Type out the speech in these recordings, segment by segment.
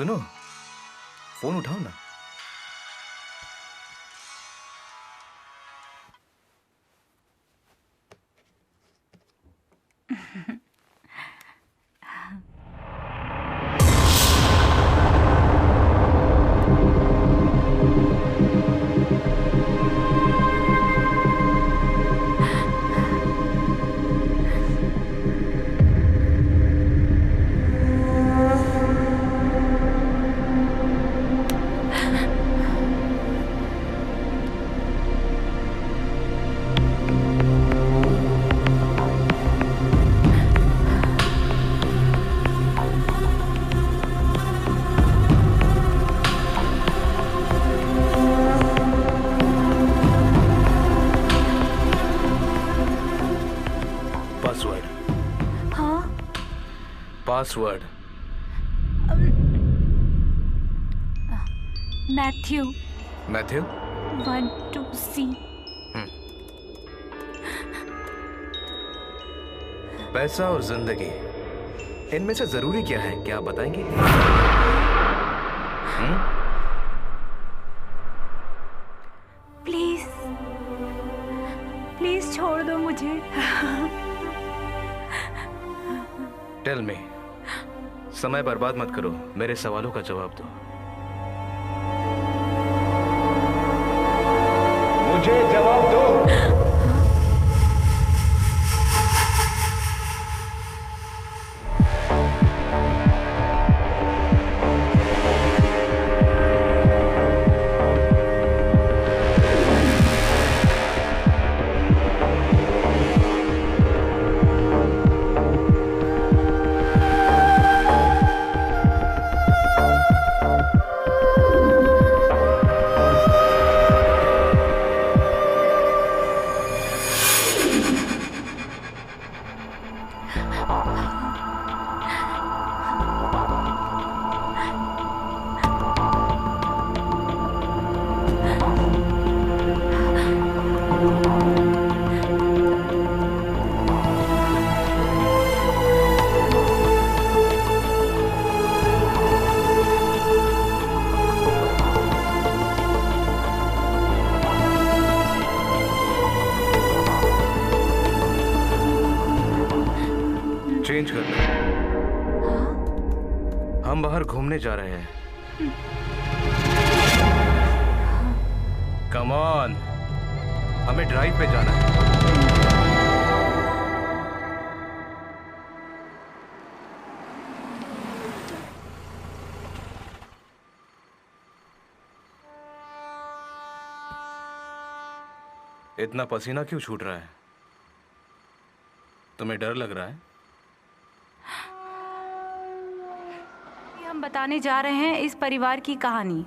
सुनो, फोन उठाओ ना। पासवर्ड। मैथ्यू। Matthew 1 2 C। पैसा और जिंदगी, इनमें से जरूरी क्या है, क्या आप बताएंगे? प्लीज प्लीज छोड़ दो मुझे। टेल मी, समय बर्बाद मत करो, मेरे सवालों का जवाब दो। मुझे जवाब दो। चेंज कर लो, हम बाहर घूमने जा रहे हैं। कम ऑन, हमें ड्राइव पे जाना है। इतना पसीना क्यों छूट रहा है? तुम्हें डर लग रहा है? हम बताने जा रहे हैं इस परिवार की कहानी।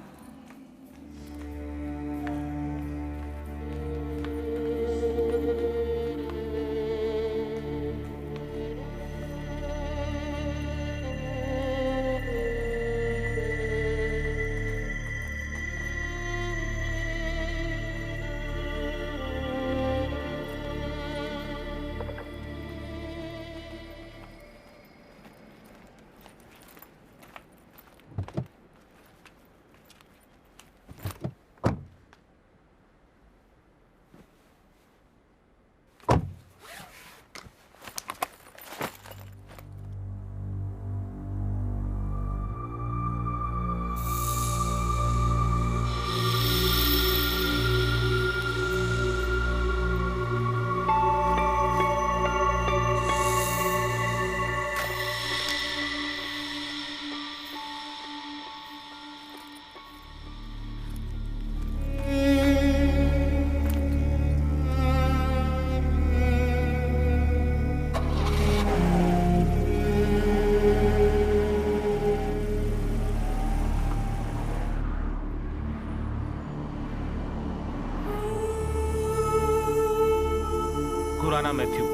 खुराना मैथ्यू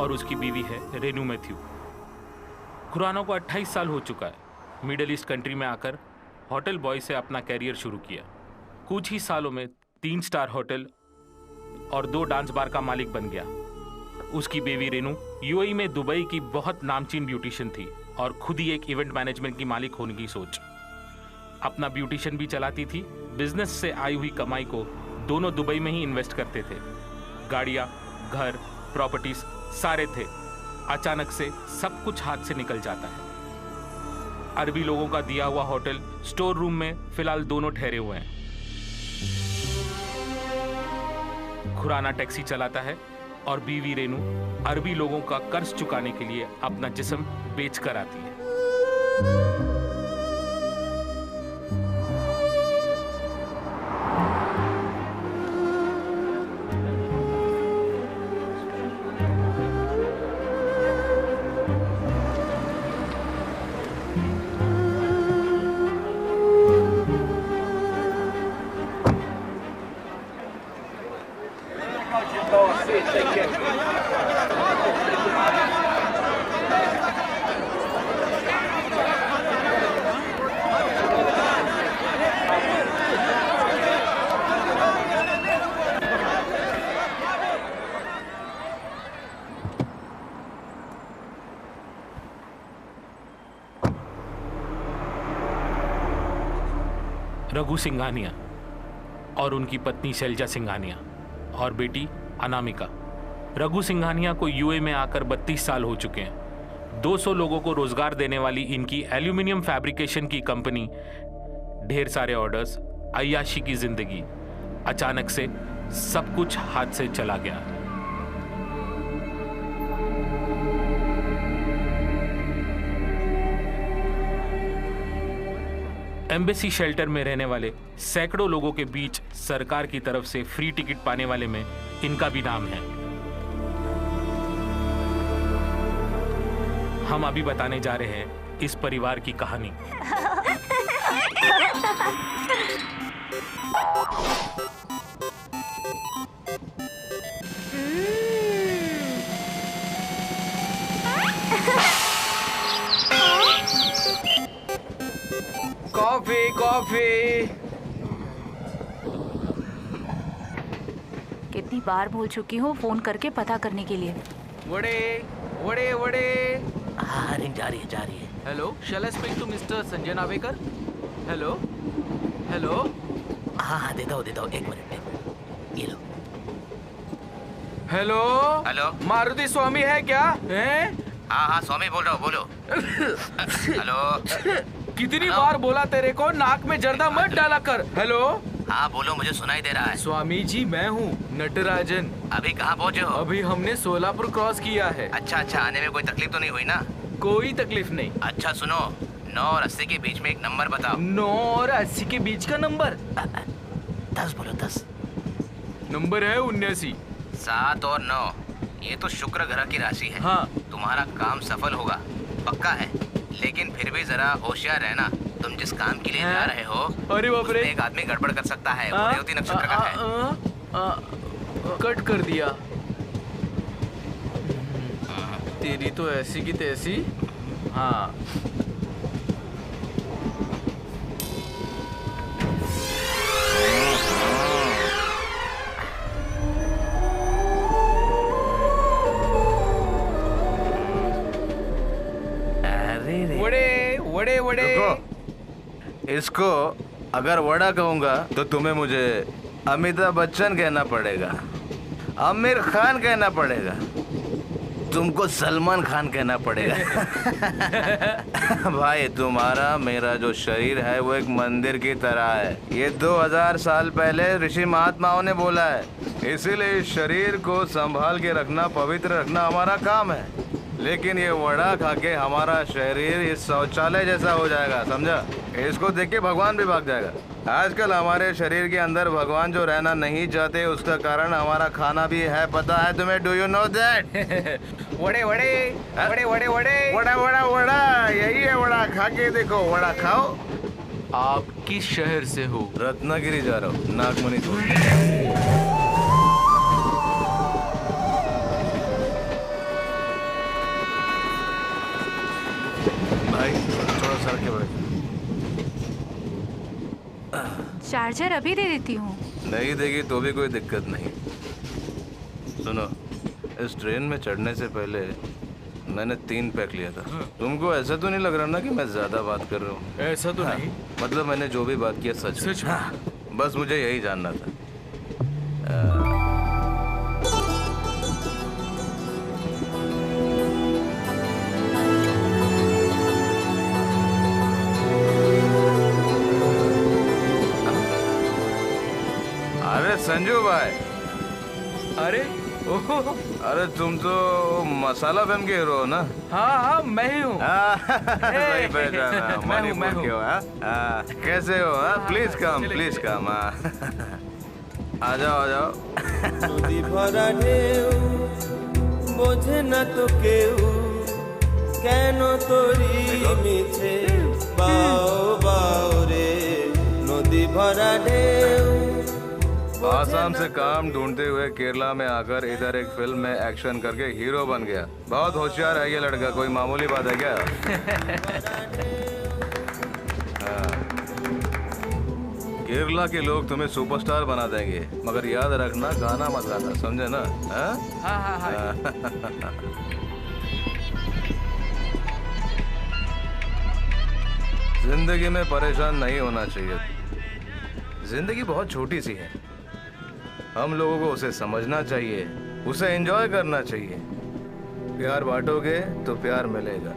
और उसकी बीवी है रेनू मैथ्यू। खुराना को 28 साल हो चुका है। मिडिल ईस्ट कंट्री में आकर होटल बॉय से अपना कैरियर शुरू किया। कुछ ही सालों में 3 स्टार होटल और 2 डांस बार का मालिक बन गया। उसकी बेवी रेनू यूएई में दुबई की बहुत नामचीन ब्यूटिशियन थी और खुद ही एक इवेंट मैनेजमेंट की मालिक होने की सोच। अपना ब्यूटिशियन भी चलाती थी। बिजनेस से आई हुई कमाई को दोनों दुबई में ही इन्वेस्ट करते थे। गाड़ियां, घर, प्रॉपर्टीज सारे थे। अचानक से सब कुछ हाथ से निकल जाता है। अरबी लोगों का दिया हुआ होटल स्टोर रूम में फिलहाल दोनों ठहरे हुए हैं। खुराना टैक्सी चलाता है और बीवी रेनू अरबी लोगों का कर्ज चुकाने के लिए अपना जिस्म बेच कर आती है। रघु सिंघानिया और उनकी पत्नी शैलजा सिंघानिया और बेटी अनामिका। रघु सिंघानिया को यूए में आकर 32 साल हो चुके हैं। 200 लोगों को रोजगार देने वाली इनकी एल्यूमिनियम फैब्रिकेशन की कंपनी, ढेर सारे ऑर्डर्स, अय्याशी की जिंदगी। अचानक से सब कुछ हाथ से चला गया। एम्बेसी शेल्टर में रहने वाले सैकड़ों लोगों के बीच सरकार की तरफ से फ्री टिकट पाने वाले में इनका भी नाम है। हम अभी बताने जा रहे हैं इस परिवार की कहानी। Coffee coffee. कितनी बार बोल चुकी हूँ फोन करके पता करने के लिए। वड़े वड़े वड़े। हाँ, रिंग जा रही है। Hello, shall I speak to mister Sanjay Navekar? Hello hello. हाँ, देता हूँ, एक मिनट, ये लो। Hello hello. मारुति स्वामी है क्या? हैं? हाँ स्वामी बोल रहा हूँ, बोलो। हेलो। कितनी बार बोला तेरे को नाक में जर्दा मत डाला कर। हेलो। हाँ बोलो, मुझे सुनाई दे रहा है। स्वामी जी मैं हूँ नटराजन। अभी कहाँ पहुँचे हो? अभी हमने सोलापुर क्रॉस किया है। अच्छा, आने में कोई तकलीफ तो नहीं हुई ना? कोई तकलीफ नहीं। अच्छा सुनो, 9 और 80 के बीच में एक नंबर बताओ। 9 और 80 के बीच का नंबर? 10 बोलो, 10। नंबर है 79। 7 और 9, ये तो शुक्र ग्रह की राशि है। हाँ। तुम्हारा काम सफल होगा, पक्का है। लेकिन फिर भी जरा होशियार रहना। तुम जिस काम के लिए जा रहे हो, अरे बाप रे, उसमें एक आदमी गड़बड़ कर सकता है। वो रेवती नक्षत्र का है। कट कर दिया। तेरी तो ऐसी की तैसी। हाँ। वड़े वड़े। इसको अगर वड़ा कहूंगा तो तुम्हें मुझे अमिताभ बच्चन कहना पड़ेगा, आमिर खान कहना पड़ेगा, तुमको सलमान खान कहना पड़ेगा। भाई तुम्हारा मेरा जो शरीर है वो एक मंदिर की तरह है। ये 2000 साल पहले ऋषि महात्माओं ने बोला है। इसीलिए इस शरीर को संभाल के रखना, पवित्र रखना हमारा काम है। लेकिन ये वड़ा खा के हमारा शरीर इस शौचालय जैसा हो जाएगा, समझा? इसको देख के भगवान भी भाग जाएगा। आजकल हमारे शरीर के अंदर भगवान जो रहना नहीं चाहते, उसका कारण हमारा खाना भी है। पता है तुम्हें? Do you know that? वड़े वड़े वड़े वड़े वड़े वड़ा वड़ा वड़ा, यही है वड़ा। खा के देखो, वड़ा खाओ। आप किस शहर से हो? रत्नागिरी जा रहा हूँ, नागमणि तो। भाई थोड़ा सर के बैठ। चार्जर अभी दे देती हूँ। नहीं देगी तो भी कोई दिक्कत नहीं। सुनो, इस ट्रेन में चढ़ने से पहले मैंने 3 पैक लिया था। तुमको ऐसा तो नहीं लग रहा ना कि मैं ज्यादा बात कर रहा हूँ? ऐसा तो नहीं। मतलब मैंने जो भी बात किया सच सच में? बस मुझे यही जानना था। अरे संजू भाई, अरे ओहो, अरे तुम तो मसाला फिल्म के हीरो हो ना? हाँ मैं ही हूँ। सही पहचाना। मैं हूँ, मणिपुर के हो? कैसे हो? Please come, please come. आ जाओ, आ जाओ। নদী ভরা ঢেউ বোঝে না তো কেউ কেন তোরি মিছে বাও বাও রে নদী ভরা ঢেউ आसाम से काम ढूंढते हुए केरला में आकर इधर एक फिल्म में एक्शन करके हीरो बन गया। बहुत होशियार है ये लड़का, कोई मामूली बात है क्या? केरला के लोग तुम्हें सुपरस्टार बना देंगे, मगर याद रखना गाना मत गाना, समझे ना? हाँ। जिंदगी में परेशान नहीं होना चाहिए। जिंदगी बहुत छोटी सी है, हम लोगों को उसे समझना चाहिए, उसे एंजॉय करना चाहिए। प्यार बांटोगे तो प्यार मिलेगा।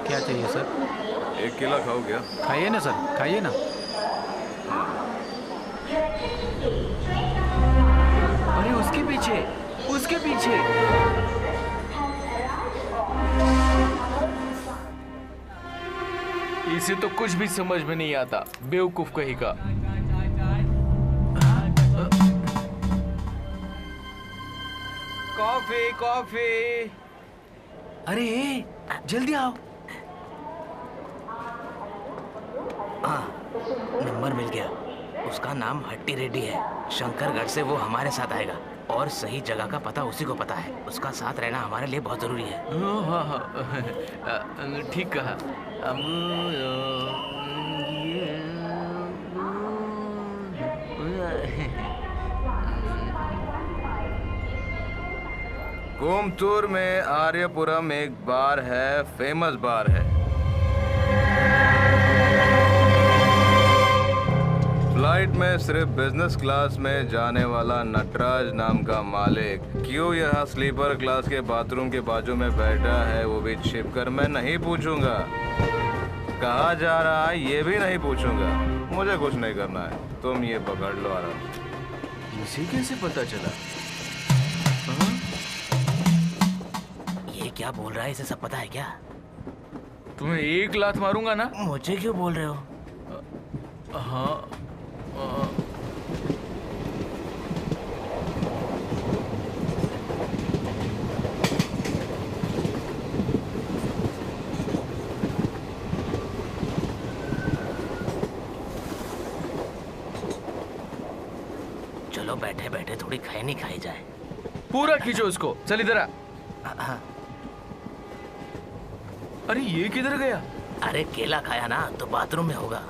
क्या चाहिए सर? 1 केला खाओ क्या? खाइए ना सर, खाइए ना। अरे उसके पीछे, उसके पीछे। इसे तो कुछ भी समझ में नहीं आता, बेवकूफ कहीं का। Coffee coffee. अरे जल्दी आओ। हाँ, नंबर मिल गया। उसका नाम हट्टी रेड्डी है। शंकरगढ़ से वो हमारे साथ आएगा और सही जगह का पता उसी को पता है। उसका साथ रहना हमारे लिए बहुत जरूरी है। हाँ, ठीक कहा। कोयम्बतूर में आर्यपुरम एक बार है, फेमस बार है। फ्लाइट में सिर्फ बिजनेस क्लास में जाने वाला नटराज नाम का मालिक क्यों यहाँ स्लीपर क्लास के बाथरूम के बाजू में बैठा है वो भी छिप कर मैं नहीं पूछूंगा। कहाँ जा रहा है ये भी नहीं पूछूंगा। मुझे कुछ नहीं करना है, तुम ये पकड़ लो आराम से। इसे कैसे पता चला? ये क्या बोल रहा है? इसे सब पता है क्या? तुम्हें 1 लात मारूंगा ना। मुझे क्यों बोल रहे हो? हाँ। चलो बैठे बैठे थोड़ी खैनी खाई जाए। पूरा खींचो उसको। चल इधर आ। हाँ। अरे ये किधर गया? अरे केला खाया ना तो बाथरूम में होगा।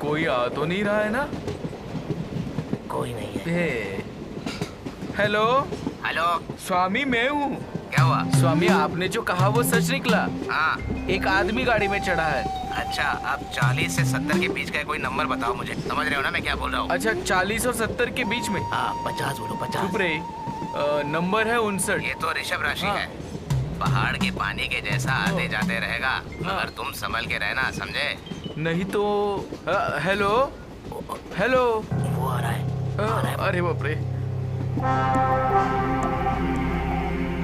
कोई आ तो नहीं रहा है ना? कोई नहीं है। हेलो हेलो, स्वामी, मैं हूँ। क्या हुआ? स्वामी, आपने जो कहा वो सच निकला। हाँ। एक आदमी गाड़ी में चढ़ा है। अच्छा, अब 40 से 70 के बीच का कोई नंबर बताओ मुझे। समझ रहे हो ना मैं क्या बोल रहा हूँ? अच्छा, 40 और 70 के बीच में? हाँ, 50 बोलो, 50। चुप रहे। नंबर है 59। ये तो ऋषभ राशि हाँ। है। पहाड़ के पानी के जैसा आते जाते रहेगा, मगर तुम संभल के रहना, समझे? नहीं तो हेलो हेलो। वो आ रहा है, आ रहा है। अरे बाप रे।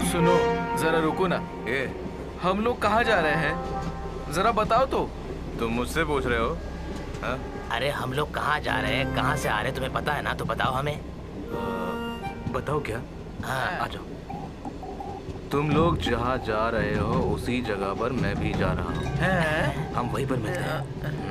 सुनो, जरा रुको ना। ये हम लोग कहाँ जा रहे हैं? जरा बताओ तो। तुम मुझसे पूछ रहे हो? हाँ? अरे हम लोग कहाँ जा रहे हैं, कहाँ से आ रहे हैं, तुम्हें पता है ना? तो बताओ हमें। बताओ क्या? हाँ आ जाओ। तुम लोग जहाँ जा रहे हो उसी जगह पर मैं भी जा रहा हूँ। हम वहीं पर मिलते हैं।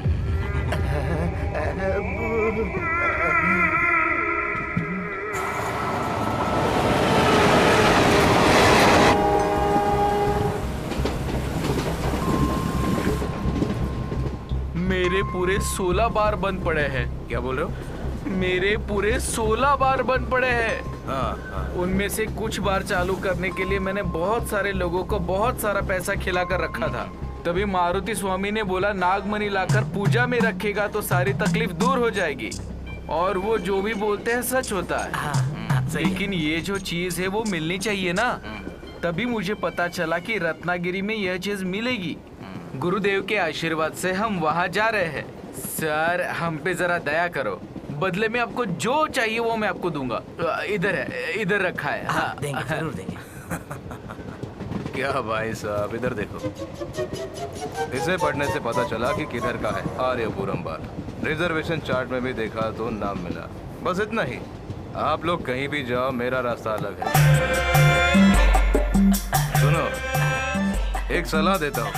मेरे पूरे 16 बार बंद पड़े हैं। क्या बोल रहे हो? मेरे पूरे 16 बार बंद पड़े हैं। हाँ। उनमें से कुछ बार चालू करने के लिए मैंने बहुत सारे लोगों को बहुत सारा पैसा खिला कर रखा था। तभी मारुति स्वामी ने बोला नागमणि लाकर पूजा में रखेगा तो सारी तकलीफ दूर हो जाएगी। और वो जो भी बोलते हैं सच होता है। सही है। लेकिन ये जो चीज है वो मिलनी चाहिए ना। तभी मुझे पता चला कि रत्नागिरी में यह चीज मिलेगी। गुरुदेव के आशीर्वाद से हम वहाँ जा रहे हैं। सर हम पे जरा दया करो, बदले में आपको जो चाहिए वो मैं आपको दूंगा। इधर है, इधर रखा है। हाँ देंगे, जरूर देंगे। क्या भाई साहब, इधर देखो। इसे पढ़ने से पता चला कि किधर का है। आर्यपुरम बार। रिजर्वेशन चार्ट में भी देखा तो नाम मिला। बस इतना ही। आप लोग कहीं भी जाओ, मेरा रास्ता अलग है। सुनो, एक सलाह देता हूँ।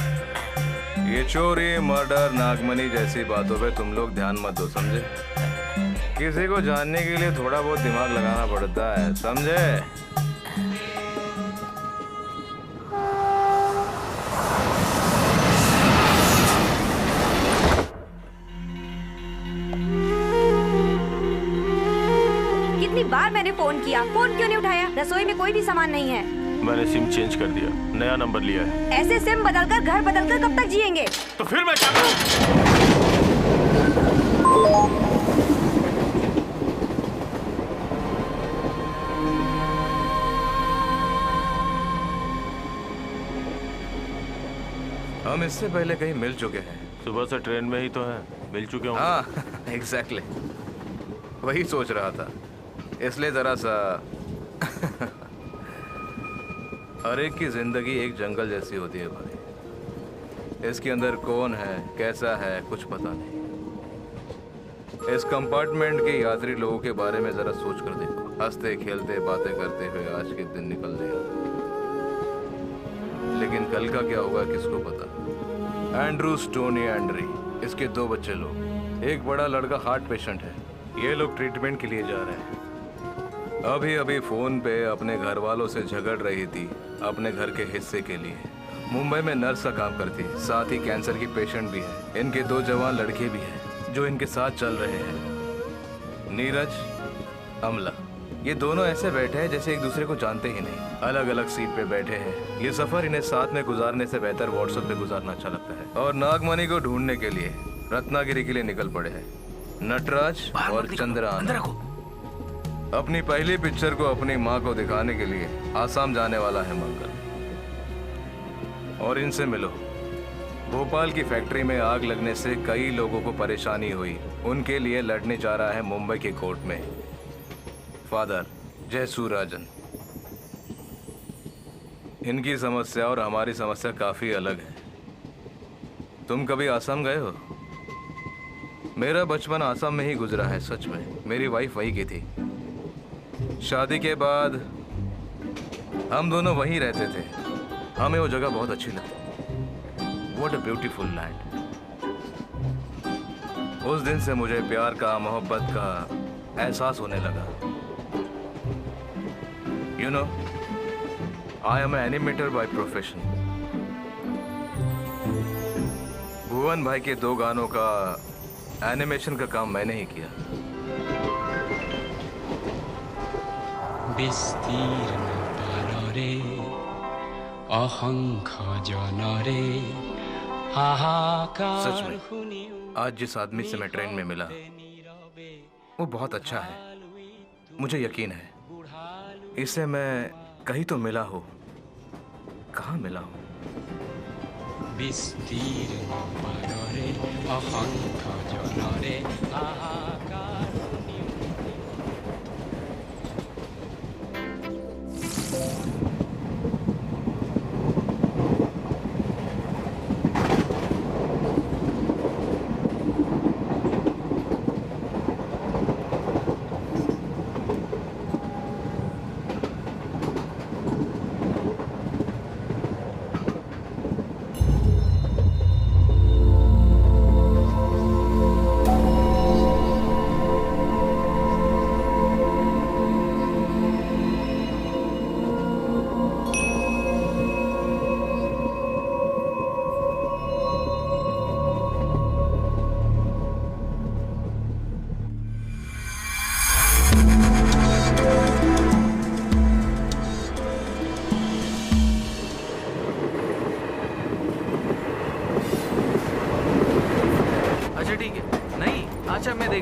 ये चोरी, मर्डर, नागमणि जैसी बातों पे तुम लोग ध्यान मत दो, समझे? किसी को जानने के लिए थोड़ा बहुत दिमाग लगाना पड़ता है, समझे? कितनी बार मैंने फोन किया, फोन क्यों नहीं उठाया? रसोई में कोई भी सामान नहीं है। मैंने सिम चेंज कर दिया, नया नंबर लिया है। ऐसे सिम बदलकर, घर बदलकर कब तक जिएंगे? तो फिर मैं क्या करूं? हम इससे पहले कहीं मिल चुके हैं। सुबह से ट्रेन में ही तो है, मिल चुके होंगे। हाँ एग्जैक्टली, वही सोच रहा था, इसलिए जरा सा हर एक की जिंदगी एक जंगल जैसी होती है भाई। इसके अंदर कौन है, कैसा है, कुछ पता नहीं। इस कंपार्टमेंट के यात्री लोगों के बारे में जरा सोच कर देखो। हंसते खेलते बातें करते हुए आज के दिन निकल गया, लेकिन कल का क्या होगा किसको पता। एंड्रू, स्टोनी, एंड्री, इसके 2 बच्चे लोग। एक बड़ा लड़का हार्ट पेशेंट है। ये लोग ट्रीटमेंट के लिए जा रहे हैं। अभी अभी फोन पे अपने घर वालों से झगड़ रही थी अपने घर के हिस्से के लिए। मुंबई में नर्स का काम करती, साथ ही कैंसर की पेशेंट भी है। इनके 2 जवान लड़के भी हैं जो इनके साथ चल रहे हैं। नीरज, अमला, ये दोनों ऐसे बैठे हैं जैसे एक दूसरे को जानते ही नहीं। अलग अलग सीट पे बैठे हैं। ये सफर इन्हें साथ में गुजारने से बेहतर व्हाट्सएप पे गुजारना अच्छा लगता है। और नागमणि को ढूंढने के लिए रत्नागिरी के लिए निकल पड़े हैं नटराज और चंद्रयान। अपनी पहली पिक्चर को अपनी माँ को दिखाने के लिए आसाम जाने वाला है मंगल। और इनसे मिलो। भोपाल की फैक्ट्री में आग लगने से कई लोगों को परेशानी हुई। उनके लिए लड़ने जा रहा है मुंबई की कोर्ट में फादर जयसूराजन। इनकी समस्या और हमारी समस्या काफी अलग है। तुम कभी आसाम गए हो? मेरा बचपन आसाम में ही गुजरा है। सच में मेरी वाइफ वहीं की थी। शादी के बाद हम दोनों वहीं रहते थे। हमें वो जगह बहुत अच्छी लगती। What a beautiful land. उस दिन से मुझे प्यार का, मोहब्बत का एहसास होने लगा। You know, I am animator by profession. Bhuvan भाई के 2 गानों का एनिमेशन का काम मैंने ही किया। विस्तीर्ण पारारे अहंखा जानरे हाहाकार। सच में आज जिस आदमी से मैं ट्रेन में मिला वो बहुत अच्छा है, मुझे यकीन है। इससे मैं कहीं तो मिला हूँ। कहाँ मिला हूँ? विस्तीर्ण पारारे अहंखा जानरे हाहाकार।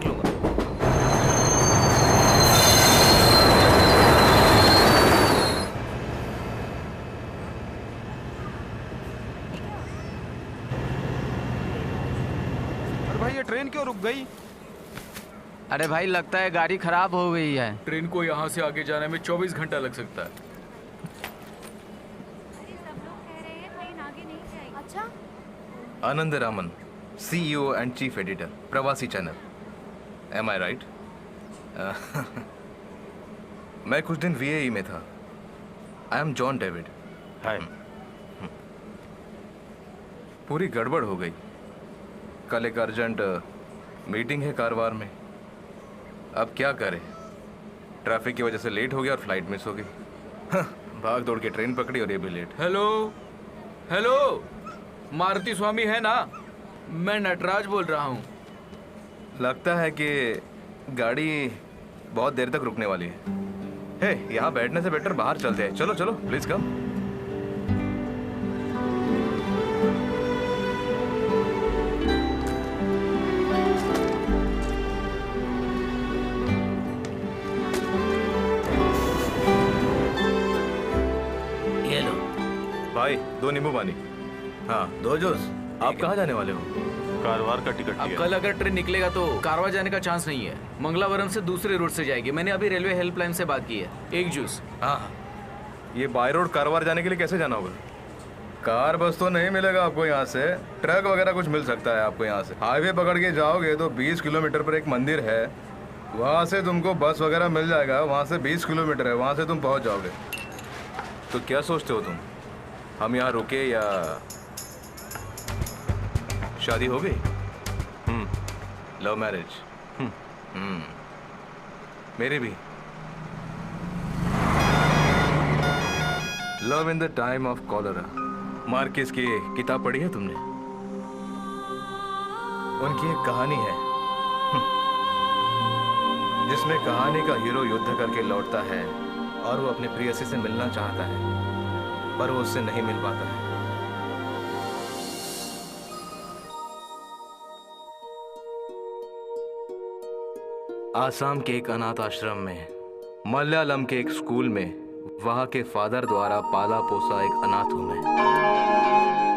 लूंगा। अरे भाई ये ट्रेन क्यों रुक गई? अरे भाई लगता है गाड़ी खराब हो गई है। ट्रेन को यहाँ से आगे जाने में 24 घंटा लग सकता है। अच्छा Anand Raman, CEO and chief editor, Pravasi channel. Am I right? मैं कुछ दिन VAE में था। I am John David. Hi. पूरी गड़बड़ हो गई। कल एक अर्जेंट मीटिंग है कारवार में। अब क्या करें? ट्रैफिक की वजह से लेट हो गया और फ्लाइट मिस हो गई। भाग दौड़ के ट्रेन पकड़ी और ये भी late. Hello hello, Maruti Swami है ना? मैं नटराज बोल रहा हूँ। लगता है कि गाड़ी बहुत देर तक रुकने वाली है। हे, यहाँ बैठने से बेटर बाहर चलते हैं। चलो चलो प्लीज कम। ये लो भाई 2 नींबू पानी। हाँ 2 जूस। आप कहाँ जाने वाले हो? कारवार का टिकट अब लिया। कल अगर ट्रेन निकलेगा तो कारवार जाने का चांस नहीं है। मंगलावरम से दूसरे रूट से जाएगी। मैंने अभी रेलवे हेल्पलाइन से बात की है। 1 जूस। हाँ, ये बाय रोड कारवार जाने के लिए कैसे जाना होगा? कार बस तो नहीं मिलेगा आपको यहाँ से। ट्रक वगैरह कुछ मिल सकता है आपको यहाँ से। हाईवे पकड़ के जाओगे तो 20 किलोमीटर पर एक मंदिर है, वहाँ से तुमको बस वगैरह मिल जाएगा। वहाँ से 20 किलोमीटर है, वहाँ से तुम पहुँच जाओगे। तो क्या सोचते हो तुम, हम यहाँ रुके या शादी हो गई? Love marriage? मेरी भी। Love in the time of cholera. Marquez की किताब पढ़ी है तुमने? उनकी एक कहानी है जिसमें कहानी का हीरो युद्ध करके लौटता है और वो अपनी प्रेयसी से मिलना चाहता है पर वो उससे नहीं मिल पाता है। आसाम के एक अनाथ आश्रम में, मलयालम के एक स्कूल में, वहाँ के फादर द्वारा पाला पोसा एक अनाथ हूँ मैं।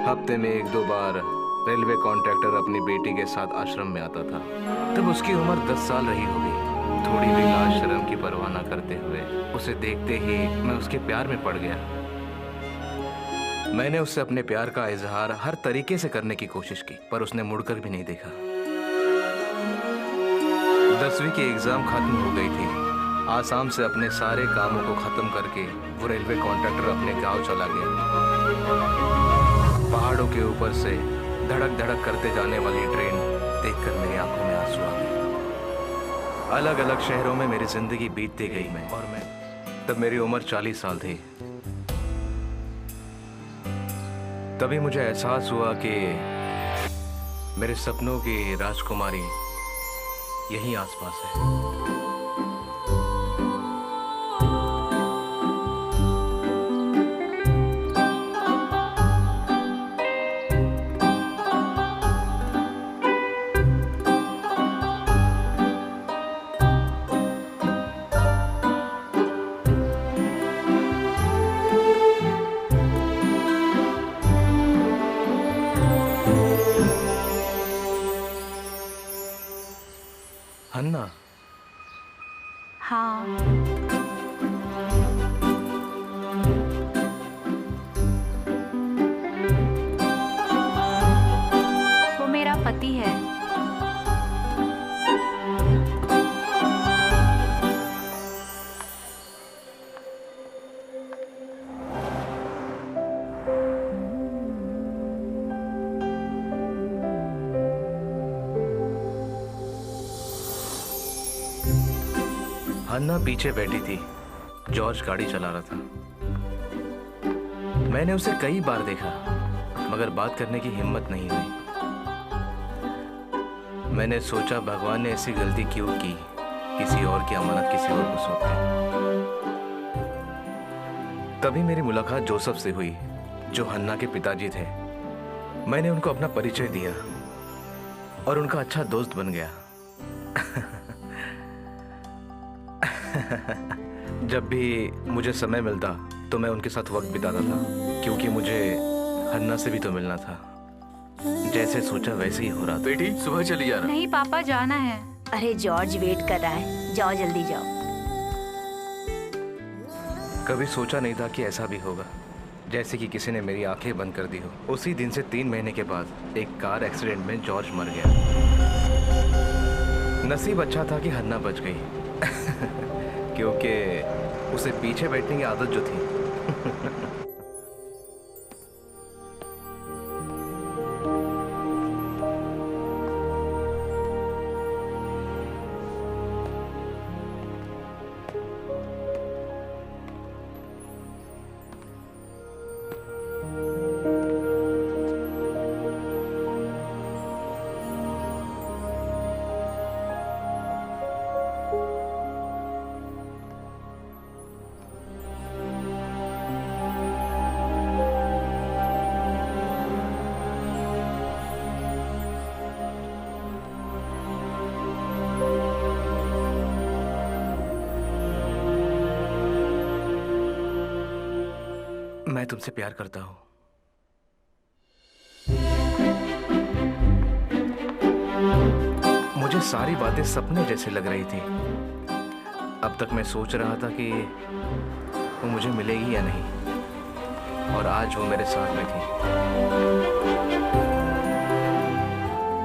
हफ्ते में 1-2 बार रेलवे कॉन्ट्रैक्टर अपनी बेटी के साथ आश्रम में आता था। तब उसकी उम्र 10 साल रही होगी। थोड़ी भी लाज शर्म की परवाह न करते हुए उसे देखते ही मैं उसके प्यार में पड़ गया। मैंने उससे अपने प्यार का इजहार हर तरीके से करने की कोशिश की पर उसने मुड़कर भी नहीं देखा। 10वीं की एग्जाम खत्म हो गई थी। आसाम से अपने सारे कामों को खत्म करके वो रेलवे कॉन्ट्रैक्टर अपने गांव चला गया। पहाड़ों के ऊपर से धड़क धड़क करते जाने वाली ट्रेन देखकर मेरी आंखों में आंसू आ गए। अलग अलग शहरों में मेरी जिंदगी बीतती गई और मैं तब मेरी उम्र 40 साल थी। तभी मुझे एहसास हुआ कि मेरे सपनों की राजकुमारी यहीं आसपास है। हन्ना। हाँ, वो मेरा पति है। हन्ना पीछे बैठी थी। जॉर्ज गाड़ी चला रहा था। मैंने उसे कई बार देखा मगर बात करने की हिम्मत नहीं हुई। मैंने सोचा भगवान ने ऐसी गलती क्यों की, किसी और की अमानत किसी और को सौंप दी। तभी मेरी मुलाकात जोसेफ से हुई जो हन्ना के पिताजी थे। मैंने उनको अपना परिचय दिया और उनका अच्छा दोस्त बन गया। जब भी मुझे समय मिलता तो मैं उनके साथ वक्त बिताता था, क्योंकि मुझे हन्ना से भी तो मिलना था। जैसे सोचा वैसे ही हो रहा था। बेटी सुबह चली जाना। नहीं पापा, जाना है। अरे जॉर्ज वेट कर रहा है, जाओ जल्दी जाओ। कभी सोचा नहीं था कि ऐसा भी होगा, जैसे कि किसी ने मेरी आंखें बंद कर दी हो। उसी दिन से 3 महीने के बाद एक कार एक्सीडेंट में जॉर्ज मर गया। नसीब अच्छा था कि हन्ना बच गई क्योंकि उसे पीछे बैठने की आदत जो थी। मैं तुमसे प्यार करता हूं। मुझे सारी बातें सपने जैसे लग रही थी। अब तक मैं सोच रहा था कि वो मुझे मिलेगी या नहीं, और आज वो मेरे साथ में थी।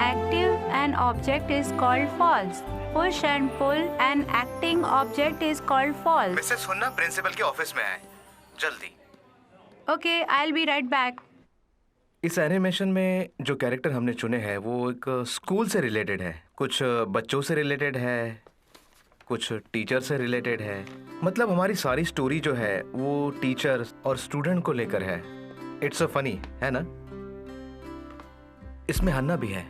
Active an object is called false. Push and pull an acting object is called false. Mrs हुन्ना प्रिंसिपल के ऑफिस में आए, जल्दी। Okay, I'll be right back. इस एनिमेशन में जो कैरेक्टर हमने चुने हैं वो एक स्कूल से रिलेटेड है, कुछ बच्चों से रिलेटेड है, कुछ टीचर से रिलेटेड है। मतलब हमारी सारी स्टोरी जो है वो टीचर और स्टूडेंट को लेकर है। इट्स अ फनी, है ना? इसमें हन्ना भी है।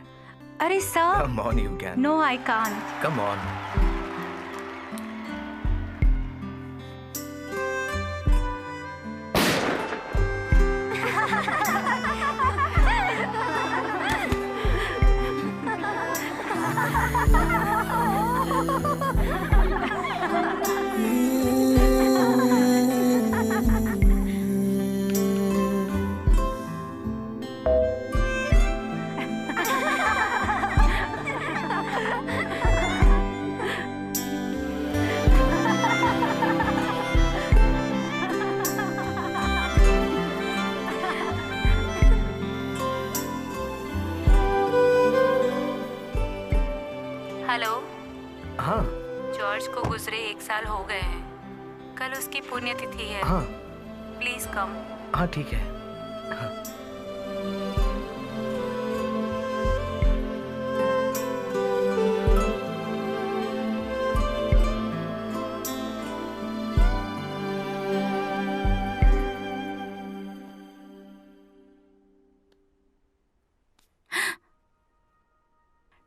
अरे sir, come on you can. no, I can't. Come on. Hello, हाँ जॉर्ज को गुजरे 1 साल हो गए हैं। कल उसकी पुण्यतिथि है। हाँ प्लीज कम। हाँ ठीक है। हाँ।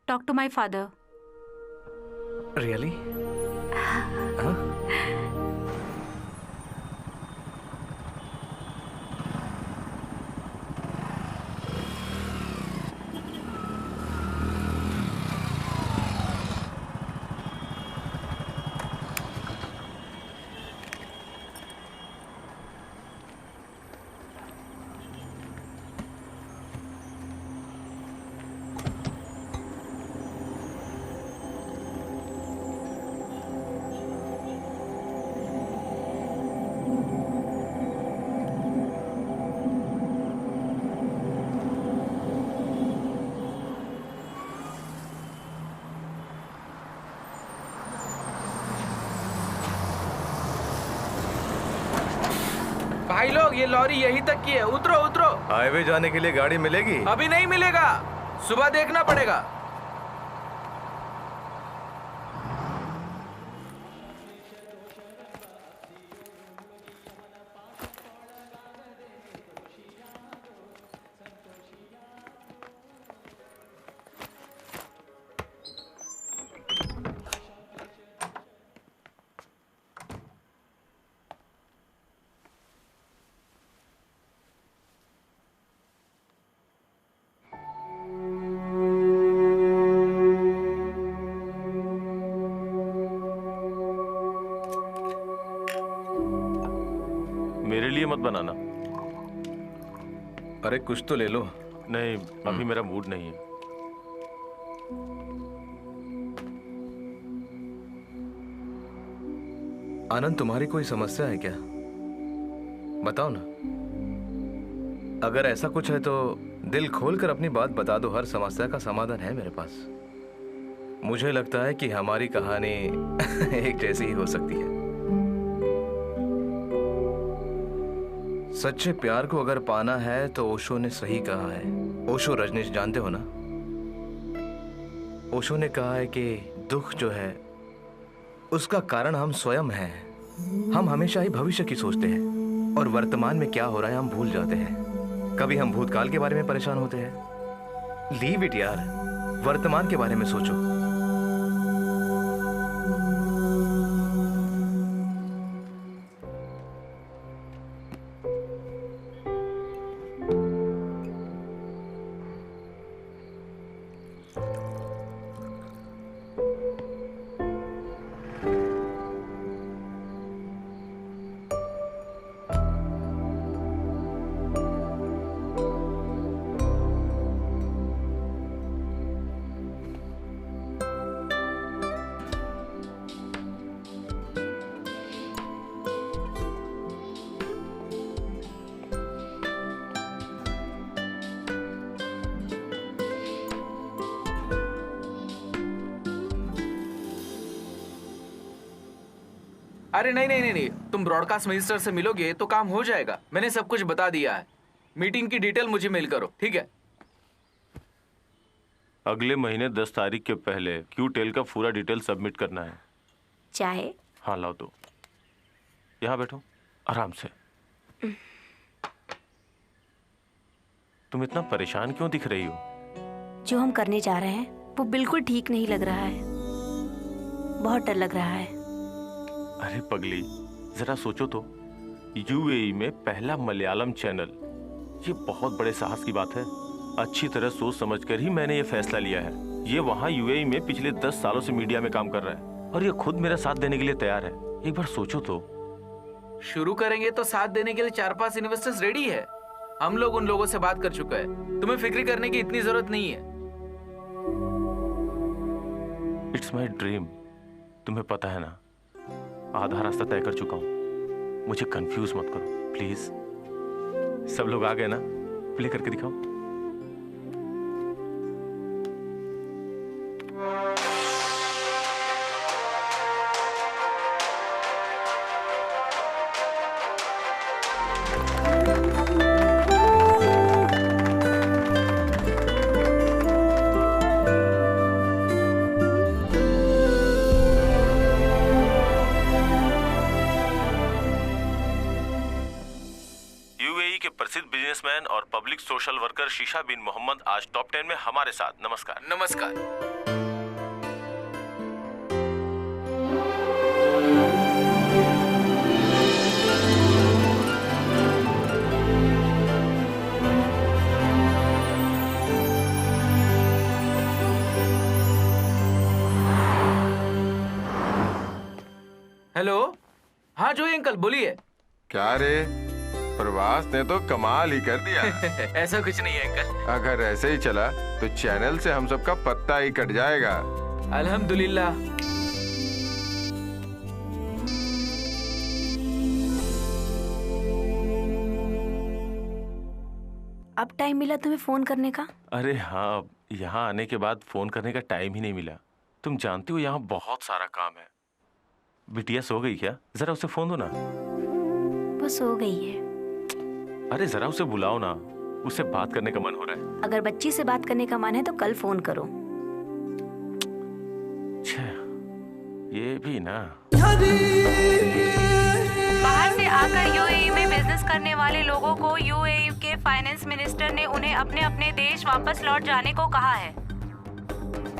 Talk to my father. Really? Huh? भाई लोग, ये लॉरी यहीं तक की है, उतरो उतरो। हाईवे जाने के लिए गाड़ी मिलेगी? अभी नहीं मिलेगा, सुबह देखना पड़ेगा। मेरे लिए मत बनाना। अरे कुछ तो ले लो। नहीं, अभी मेरा मूड नहीं है। आनंद, तुम्हारी कोई समस्या है क्या? बताओ ना। अगर ऐसा कुछ है तो दिल खोलकर अपनी बात बता दो। हर समस्या का समाधान है मेरे पास। मुझे लगता है कि हमारी कहानी एक जैसी ही हो सकती है। सच्चे प्यार को अगर पाना है तो ओशो ने सही कहा है। ओशो रजनीश जानते हो ना? ओशो ने कहा है कि दुख जो है उसका कारण हम स्वयं हैं। हम हमेशा ही भविष्य की सोचते हैं और वर्तमान में क्या हो रहा है हम भूल जाते हैं। कभी हम भूतकाल के बारे में परेशान होते हैं। लीव इट यार, वर्तमान के बारे में सोचो। अरे नहीं नहीं नहीं नहीं, तुम ब्रॉडकास्ट मिनिस्टर से मिलोगे तो काम हो जाएगा। मैंने सब कुछ बता दिया है। मीटिंग की डिटेल मुझे मेल करो, ठीक है? अगले महीने 10 तारीख के पहले क्यूटेल का पूरा डिटेल सबमिट करना है। चाहे? हाँ लाओ तो। यहाँ बैठो आराम से। तुम इतना परेशान क्यों दिख रही हो? जो हम करने जा रहे हैं वो बिल्कुल ठीक नहीं लग रहा है। बहुत डर लग रहा है। अरे पगली, जरा सोचो तो, यूएई में पहला मलयालम चैनल, ये बहुत बड़े साहस की बात है। अच्छी तरह सोच समझकर ही मैंने ये फैसला लिया है। ये वहाँ यूएई में पिछले 10 सालों से मीडिया में काम कर रहा है और ये खुद मेरा साथ देने के लिए तैयार है। एक बार सोचो तो। शुरू करेंगे तो साथ देने के लिए 4-5 इन्वेस्टर्स रेडी है। हम लोग उन लोगों से बात कर चुके हैं। तुम्हें फिक्र करने की इतनी जरूरत नहीं है। It's my dream. तुम्हें पता है ना, आधा रास्ता तय कर चुका हूं। मुझे कंफ्यूज मत करो प्लीज। सब लोग आ गए ना? प्ले करके दिखाओ। बिजनेसमैन और पब्लिक सोशल वर्कर शीशा बिन मोहम्मद आज टॉप 10 में हमारे साथ। नमस्कार। नमस्कार। हेलो, हाँ जोई अंकल बोलिए। क्या रे, प्रवास ने तो कमाल ही कर दिया। ऐसा कुछ नहीं है अंकल। अगर ऐसे ही चला तो चैनल से हम सबका पत्ता ही कट जाएगा। अल्हम्दुलिल्लाह। अब टाइम मिला तुम्हें फोन करने का? अरे हाँ, यहाँ आने के बाद फोन करने का टाइम ही नहीं मिला। तुम जानती हो यहाँ बहुत सारा काम है। बिटिया सो गई क्या? जरा उसे फोन दो ना। वो सो गई है। अरे जरा उसे बुलाओ ना, उससे बात करने का मन हो रहा है। अगर बच्ची से बात करने का मन है तो कल फोन करो। ये भी ना। बाहर से आकर यूएई में बिजनेस करने वाले लोगों को यूएई के फाइनेंस मिनिस्टर ने उन्हें अपने अपने देश वापस लौट जाने को कहा है।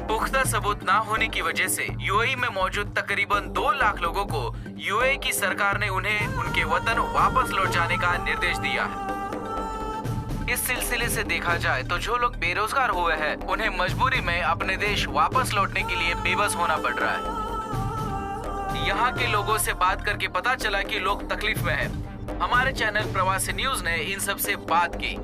पुख्ता सबूत ना होने की वजह से यूएई में मौजूद तकरीबन 2 लाख लोगों को यूएई की सरकार ने उन्हें उनके वतन वापस लौट जाने का निर्देश दिया है। इस सिलसिले से देखा जाए तो जो लोग बेरोजगार हुए हैं उन्हें मजबूरी में अपने देश वापस लौटने के लिए बेबस होना पड़ रहा है। यहाँ के लोगों से बात करके पता चला कि लोग तकलीफ में हैं। हमारे चैनल प्रवासी न्यूज ने इन सब से बात की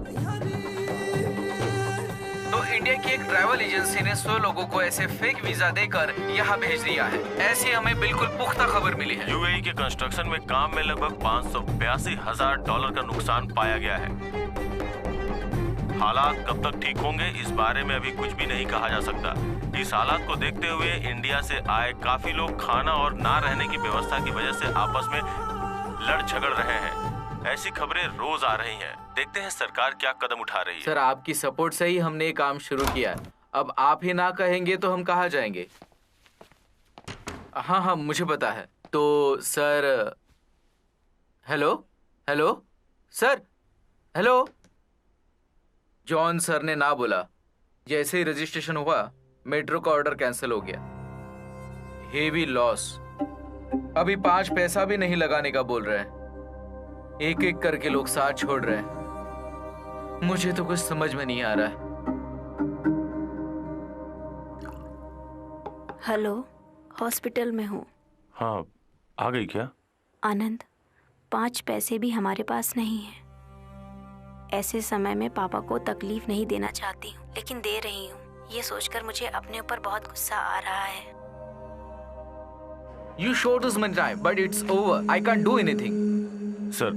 तो इंडिया की एक ट्रैवल एजेंसी ने 100 लोगों को ऐसे फेक वीजा देकर यहाँ भेज दिया है। ऐसी हमें बिल्कुल पुख्ता खबर मिली है। यूएई के कंस्ट्रक्शन में काम में लगभग $582,000 का नुकसान पाया गया है। हालात कब तक ठीक होंगे इस बारे में अभी कुछ भी नहीं कहा जा सकता। इस हालात को देखते हुए इंडिया से आए काफी लोग खाना और ना रहने की व्यवस्था की वजह से आपस में लड़ झगड़ रहे हैं। ऐसी खबरें रोज आ रही हैं। देखते हैं सरकार क्या कदम उठा रही है। सर, आपकी सपोर्ट से ही हमने ये काम शुरू किया। अब आप ही ना कहेंगे तो हम कहाँ जाएंगे? हाँ, मुझे पता है। तो sir, hello sir, hello. John sir ने ना बोला। जैसे ही रजिस्ट्रेशन हुआ मेट्रो का ऑर्डर कैंसिल हो गया। Heavy loss. अभी 5 पैसा भी नहीं लगाने का बोल रहे हैं। एक एक करके लोग साथ छोड़ रहे हैं। मुझे तो कुछ समझ में नहीं आ रहा है। हेलो, हॉस्पिटल में हूँ। हाँ, आ गई क्या? आनंद, 5 पैसे भी हमारे पास नहीं है। ऐसे समय में पापा को तकलीफ नहीं देना चाहती हूँ, लेकिन दे रही हूँ। ये सोचकर मुझे अपने ऊपर बहुत गुस्सा आ रहा है। You showed us many times, but it's over. I can't do anything. Sir,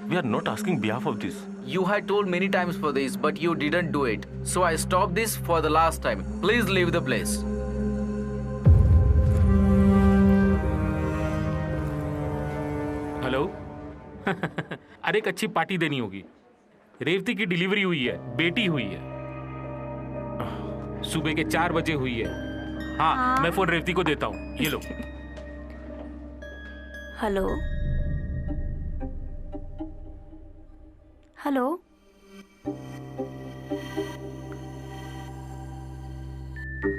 we are not asking behalf of this. You had told many times for this, but you didn't do it. So I stopped this for the last time. Please leave the place. Hello. अरे एक अच्छी party देनी होगी। रेवती की delivery हुई है, बेटी हुई है। सुबह के 4 बजे हुई है। हाँ, मैं फोन रेवती को देता हूँ। ये लो। Hello hello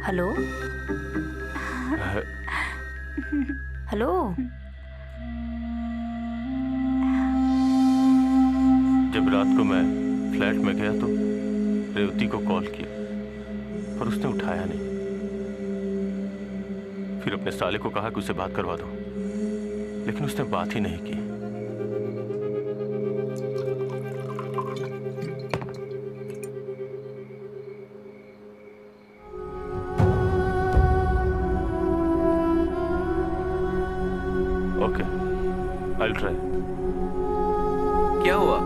hello hello. जब रात को मैं फ्लैट में गया तो रेवती को कॉल किया पर उसने उठाया नहीं। फिर अपने साले को कहा कि उसे बात करवा दो, लेकिन उसने बात ही नहीं की। Okay, I will try. क्या हुआ?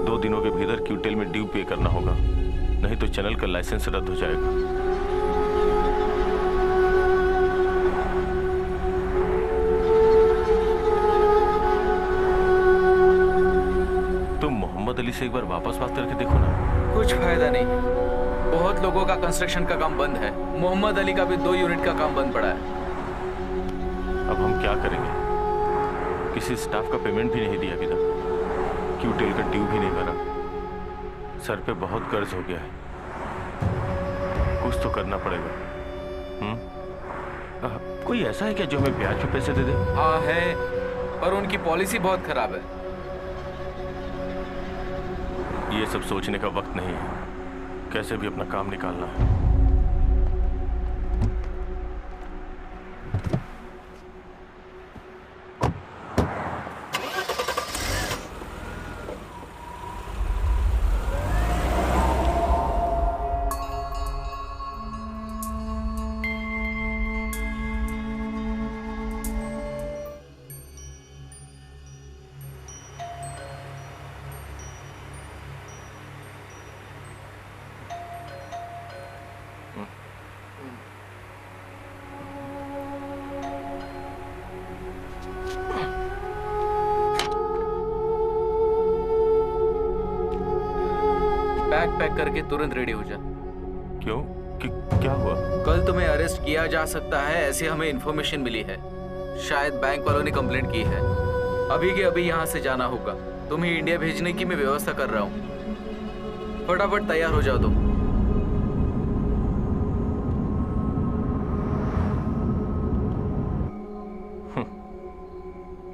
2 दिनों के भीतर क्यूटेल में ड्यू पे करना होगा, नहीं तो चैनल का लाइसेंस रद्द हो जाएगा। तुम मोहम्मद अली से एक बार वापस बात करके देखो ना। कुछ फायदा नहीं। बहुत लोगों का कंस्ट्रक्शन का काम बंद है। मोहम्मद अली का भी 2 यूनिट का काम बंद पड़ा है। अब हम क्या करेंगे? किसी स्टाफ का पेमेंट भी नहीं दिया अभी तक, क्यूटेल का ड्यू भी नहीं भरा, सर पे बहुत कर्ज हो गया है। कुछ तो करना पड़ेगा। कोई ऐसा है क्या जो हमें ब्याज पे पैसे दे दे? हाँ है, पर उनकी पॉलिसी बहुत खराब है। ये सब सोचने का वक्त नहीं है, कैसे भी अपना काम निकालना है। बैग पैक करके तुरंत रेडी हो जा। क्यों? क्या हुआ? कल तुम्हें अरेस्ट किया जा सकता है, ऐसी हमें इन्फॉर्मेशन मिली है। शायद बैंक वालों ने कंप्लेंट की है। अभी के अभी यहाँ से जाना होगा। तुम्हें इंडिया भेजने की मैं व्यवस्था कर रहा हूँ। फटाफट तैयार हो जाओ तुम।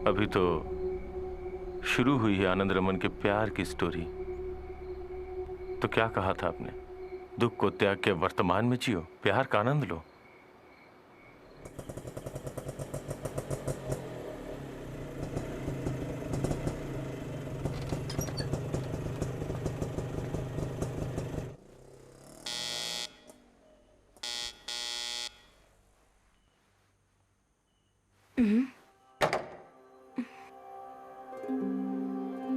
अभी तो शुरू हुई है आनंद रमन के प्यार की स्टोरी। तो क्या कहा था आपने? दुख को त्याग के वर्तमान में जियो, प्यार का आनंद लो।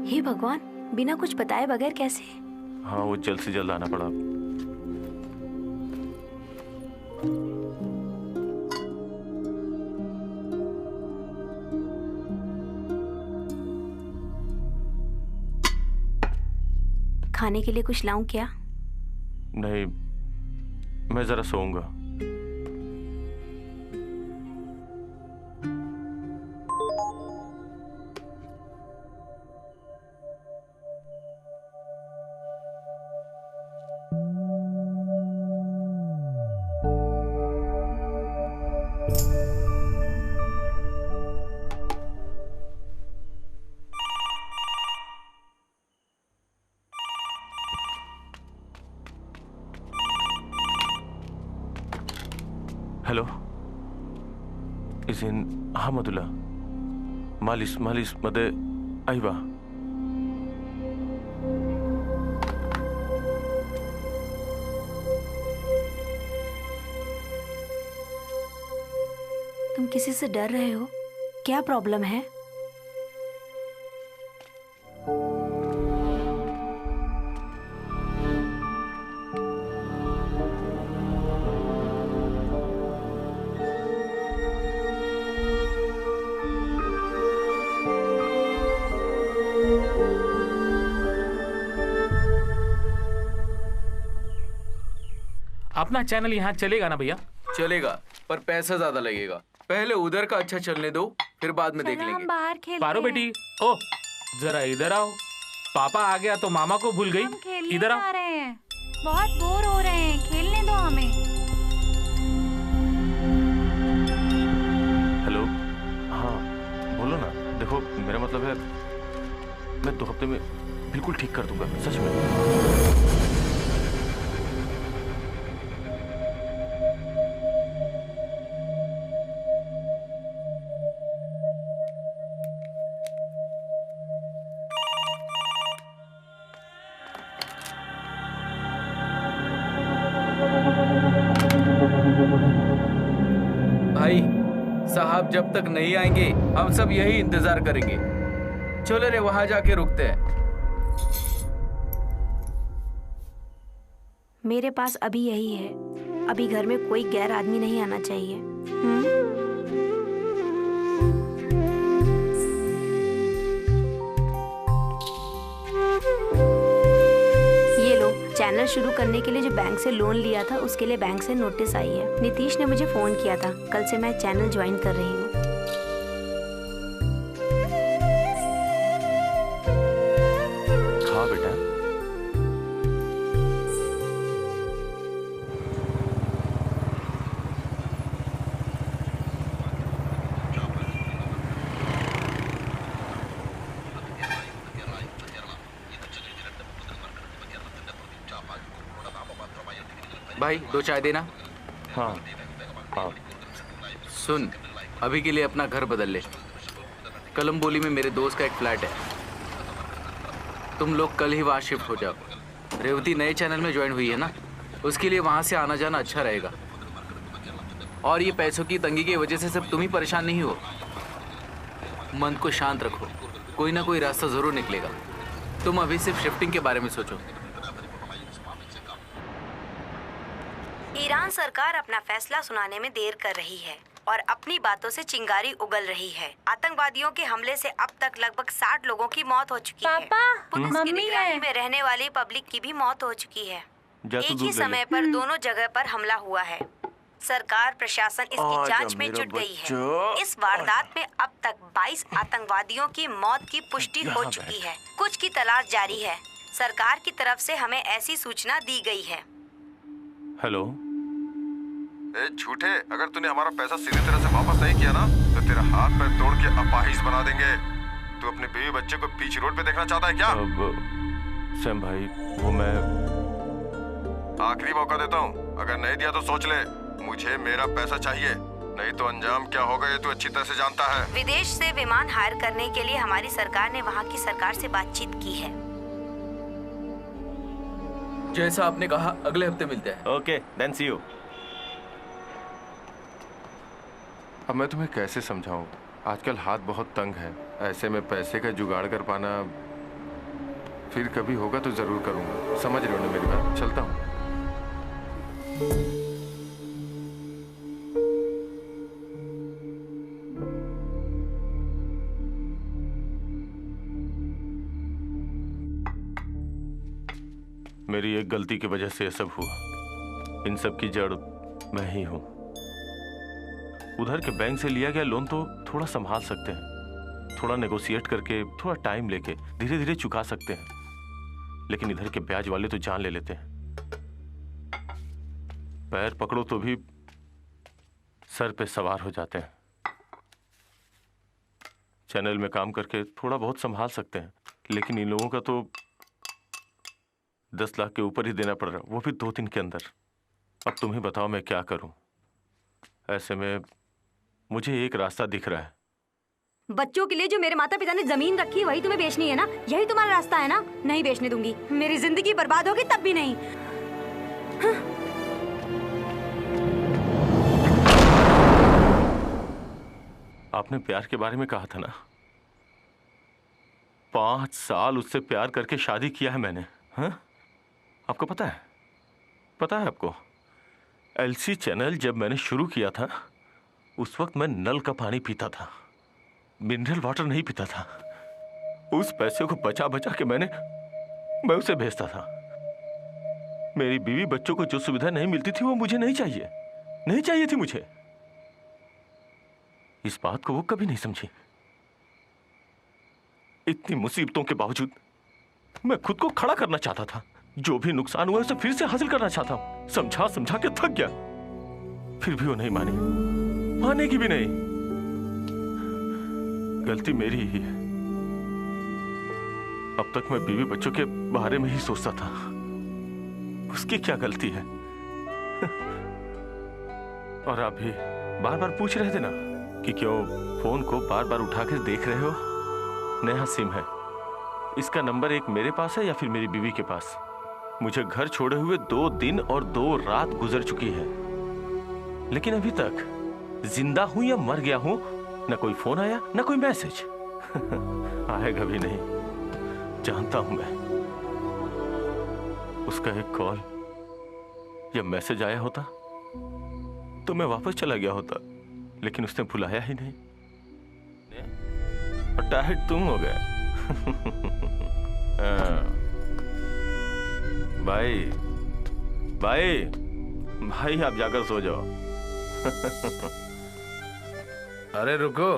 हे भगवान, बिना कुछ बताए बगैर कैसे? हाँ, वो जल्द से जल्द आना पड़ा। खाने के लिए कुछ लाऊं क्या? नहीं, मैं जरा सोऊंगा। हेलो, इज़िन अहमदुल्ला मालिश मालिश मदे आइबा। तुम किसी से डर रहे हो? क्या प्रॉब्लम है? अपना चैनल यहाँ चलेगा ना भैया? चलेगा, पर पैसा ज्यादा लगेगा। पहले उधर का अच्छा चलने दो, फिर बाद में देख चलो हम लेंगे। बाहर खेलते पारो हैं। बेटी, ओ जरा इधर आओ। पापा आ गया तो मामा को भूल गई। हम खेलने इधर जा आओ। रहे हैं, बहुत बोर हो रहे हैं, खेलने दो हमें। हेलो, हाँ बोलो ना। देखो, मेरा मतलब है मैं 2 हफ्ते में बिल्कुल ठीक कर दूंगा, सच में। भाई साहब जब तक नहीं आएंगे हम सब यही इंतजार करेंगे। चलो रे, वहां जाके रुकते हैं। मेरे पास अभी यही है। अभी घर में कोई गैर आदमी नहीं आना चाहिए। ये लो, चैनल शुरू करने के लिए जो बैंक से लोन लिया था उसके लिए बैंक से नोटिस आई है। नीतीश ने मुझे फोन किया था। कल से मैं चैनल ज्वाइन कर रही हूँ। हाँ बेटा। भाई 2 चाय देना। हाँ हाँ। सुन, अभी के लिए अपना घर बदल ले। कलम्बोली में मेरे दोस्त का एक फ्लैट है। तुम लोग कल ही वहाँ शिफ्ट हो जाओ। रेवती नए चैनल में ज्वाइन हुई है ना, उसके लिए वहाँ से आना जाना अच्छा रहेगा। और ये पैसों की तंगी की वजह से सब तुम ही परेशान नहीं हो। मन को शांत रखो, कोई ना कोई रास्ता जरूर निकलेगा। तुम अभी सिर्फ शिफ्टिंग के बारे में सोचो। ईरान सरकार अपना फैसला सुनाने में देर कर रही है और अपनी बातों से चिंगारी उगल रही है। आतंकवादियों के हमले से अब तक लगभग 60 लोगों की मौत हो चुकी है। पुलिस की निगरानी में रहने वाली पब्लिक की भी मौत हो चुकी है। एक ही समय पर दोनों जगह पर हमला हुआ है। सरकार प्रशासन इसकी जांच में जुट गई है। इस वारदात में अब तक 22 आतंकवादियों की मौत की पुष्टि हो चुकी है। कुछ की तलाश जारी है। सरकार की तरफ से हमें ऐसी सूचना दी गई है। हेलो। ए झूठे, अगर तूने हमारा पैसा सीधी तरह से वापस नहीं किया ना तो तेरा हाथ पैर तोड़ के अपाहिज बना देंगे। तू अपने बीवी बच्चे को बीच रोड पे देखना चाहता है क्या? सैम भाई, वो मैं आखिरी मौका देता हूँ, अगर नहीं दिया तो सोच ले। मुझे मेरा पैसा चाहिए, नहीं तो अंजाम क्या होगा ये तू अच्छी तरह से जानता है। विदेश से विमान हायर करने के लिए हमारी सरकार ने वहाँ की सरकार से बातचीत की है। जैसा आपने कहा, अगले हफ्ते मिलते हैं। Okay, then see you. अब मैं तुम्हें कैसे समझाऊं, आजकल हाथ बहुत तंग है। ऐसे में पैसे का जुगाड़ कर पाना फिर कभी होगा तो जरूर करूंगा। समझ रहे हो ना मेरी बात? चलता हूँ। मेरी एक गलती की वजह से ये सब हुआ। इन सब की जड़ मैं ही हूं। उधर के बैंक से लिया गया लोन तो थोड़ा संभाल सकते हैं, थोड़ा नेगोशिएट करके, थोड़ा टाइम लेके धीरे धीरे चुका सकते हैं, लेकिन इधर के ब्याज वाले तो जान ले लेते हैं। पैर पकड़ो तो भी सर पे सवार हो जाते हैं। चैनल में काम करके थोड़ा बहुत संभाल सकते हैं, लेकिन इन लोगों का तो 10 लाख के ऊपर ही देना पड़ रहा, वो भी 2 दिन के अंदर। अब तुम ही बताओ मैं क्या करूं? ऐसे में मुझे एक रास्ता दिख रहा है। बच्चों के लिए जो मेरे माता पिता ने जमीन रखी है वही तुम्हें बेचनी है ना? यही तुम्हारा रास्ता है ना? नहीं बेचने दूंगी। मेरी जिंदगी बर्बाद होगी तब भी नहीं। हाँ। आपने प्यार के बारे में कहा था ना, 5 साल उससे प्यार करके शादी किया है मैंने। हाँ, आपको पता है? पता है आपको? एलसी चैनल जब मैंने शुरू किया था उस वक्त मैं नल का पानी पीता था, मिनरल वाटर नहीं पीता था। उस पैसे को बचा बचा के मैं उसे भेजता था। मेरी बीवी बच्चों को जो सुविधा नहीं मिलती थी वो मुझे नहीं चाहिए थी मुझे। इस बात को वो कभी नहीं समझी। इतनी मुसीबतों के बावजूद मैं खुद को खड़ा करना चाहता था। जो भी नुकसान हुआ उसे फिर से हासिल करना चाहता हूं। समझा समझा के थक गया, फिर भी वो नहीं मानेगी भी नहीं। गलती मेरी ही है। अब तक मैं बीवी बच्चों के बारे में ही सोचता था। उसकी क्या गलती है? और आप भी बार बार पूछ रहे थे ना कि क्यों फोन को बार बार उठाकर देख रहे हो। नया सिम है, इसका नंबर एक मेरे पास है या फिर मेरी बीवी के पास। मुझे घर छोड़े हुए 2 दिन और 2 रात गुजर चुकी है, लेकिन अभी तक जिंदा हूं या मर गया हूं, न कोई फोन आया न कोई मैसेज। आएगा भी नहीं, जानता हूं मैं। उसका एक कॉल या मैसेज आया होता तो मैं वापस चला गया होता, लेकिन उसने बुलाया ही नहीं और टाइट तुम हो गए। भाई आप जाकर सो जाओ। अरे रुको।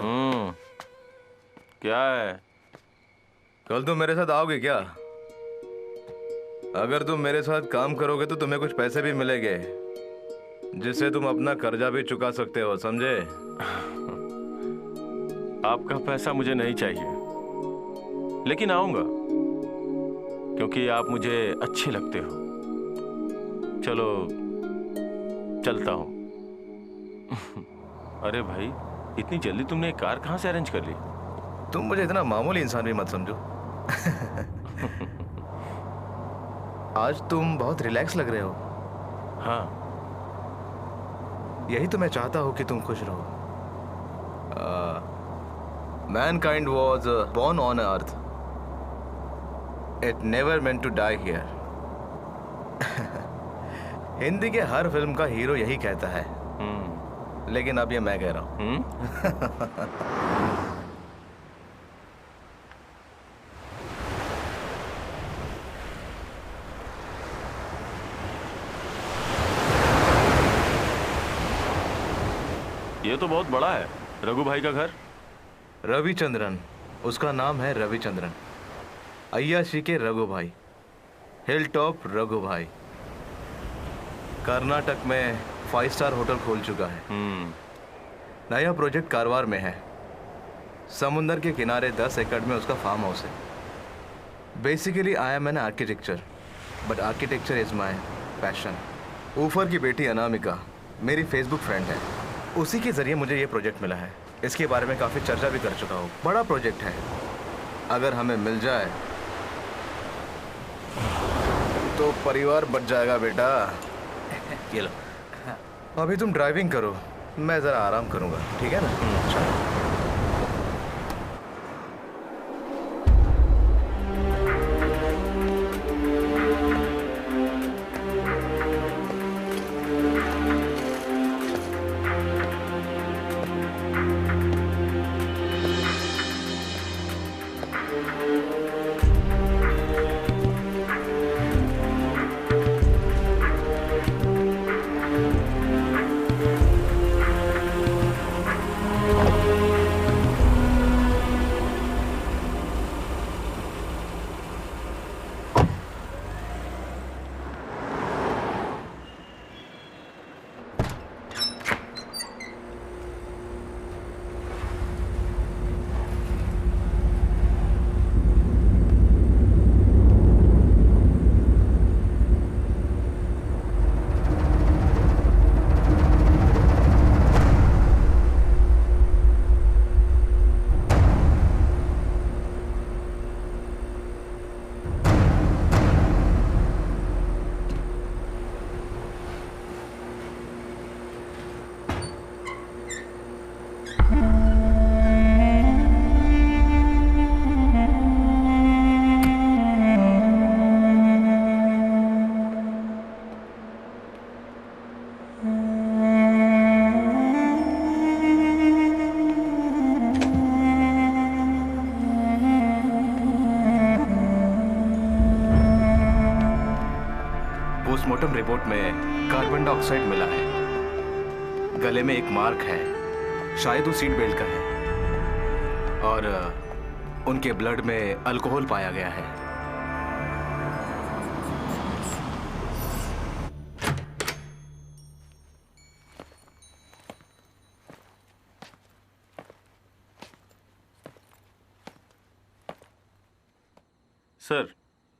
क्या है? कल तुम मेरे साथ आओगे क्या? अगर तुम मेरे साथ काम करोगे तो तुम्हें कुछ पैसे भी मिलेंगे, जिससे तुम अपना कर्जा भी चुका सकते हो, समझे? आपका पैसा मुझे नहीं चाहिए, लेकिन आऊंगा क्योंकि आप मुझे अच्छे लगते हो। चलो चलता हूं। अरे भाई, इतनी जल्दी तुमने एक कार कहां से अरेंज कर ली? तुम मुझे इतना मामूली इंसान भी मत समझो। आज तुम बहुत रिलैक्स लग रहे हो। हाँ, यही तो मैं चाहता हूं कि तुम खुश रहो। Mankind was born on earth. It never meant to die here. Hindi के हर फिल्म का हीरो यही कहता है, लेकिन अब ये मैं कह रहा हूं। ये तो बहुत बड़ा है। रघु भाई का घर? रविचंद्रन, उसका नाम है रविचंद्रन। अय्याशी के रघु भाई, हिल टॉप रघु भाई। कर्नाटक में 5 स्टार होटल खोल चुका है। नया प्रोजेक्ट कारवार में है। समुंदर के किनारे 10 एकड़ में उसका फार्म हाउस है। Basically I am an architecture, but architecture is my passion. ऊफर की बेटी अनामिका मेरी फेसबुक फ्रेंड है। उसी के जरिए मुझे ये प्रोजेक्ट मिला है। इसके बारे में काफ़ी चर्चा भी कर चुका हूँ। बड़ा प्रोजेक्ट है, अगर हमें मिल जाए तो परिवार बच जाएगा बेटा। ये लो, अभी तुम ड्राइविंग करो, मैं ज़रा आराम करूँगा, ठीक है ना? चलो। रिपोर्ट में कार्बन डाइऑक्साइड मिला है। गले में एक मार्क है, शायद वो सीट बेल्ट का है। और उनके ब्लड में अल्कोहल पाया गया है। सर,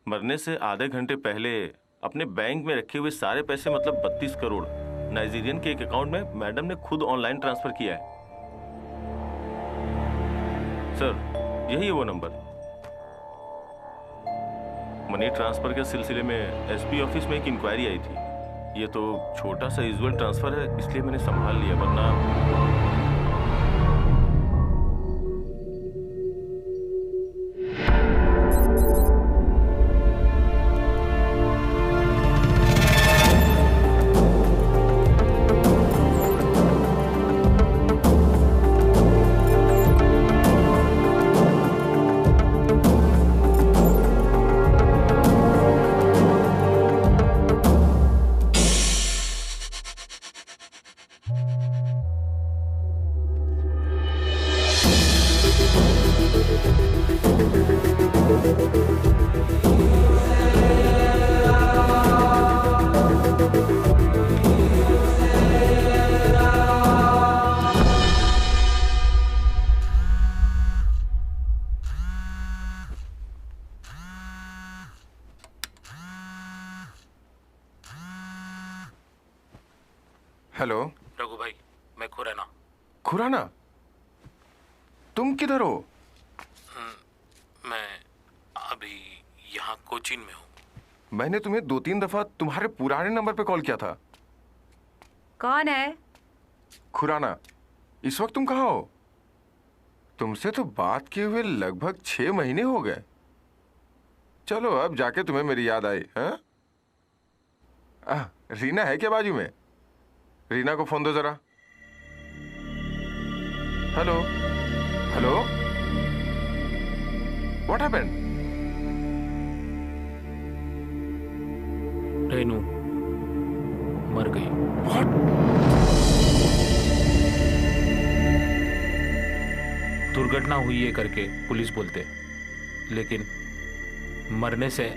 मरने से आधे घंटे पहले अपने बैंक में रखे हुए सारे पैसे मतलब 32 करोड़ नाइजीरियन के एक अकाउंट में मैडम ने खुद ऑनलाइन ट्रांसफर किया है। सर, यही है वो नंबर। मनी ट्रांसफर के सिलसिले में एसपी ऑफिस में एक इंक्वायरी आई थी। ये तो छोटा सा यूजुअल ट्रांसफर है, इसलिए मैंने संभाल लिया, वरना हेलो रघु भाई, मैं खुराना। खुराना, तुम किधर हो? मैं अभी यहाँ कोचीन में हूँ। मैंने तुम्हें 2-3 दफा तुम्हारे पुराने नंबर पे कॉल किया था। कौन है? खुराना, इस वक्त तुम कहाँ हो? तुमसे तो बात किए हुए लगभग 6 महीने हो गए। चलो, अब जाके तुम्हें मेरी याद आई। हाँ, रीना है क्या बाजू में? रीना को फोन दो जरा। Hello hello, what happened? Renu मर गई। व्हाट? दुर्घटना हुई है करके पुलिस बोलते, लेकिन मरने से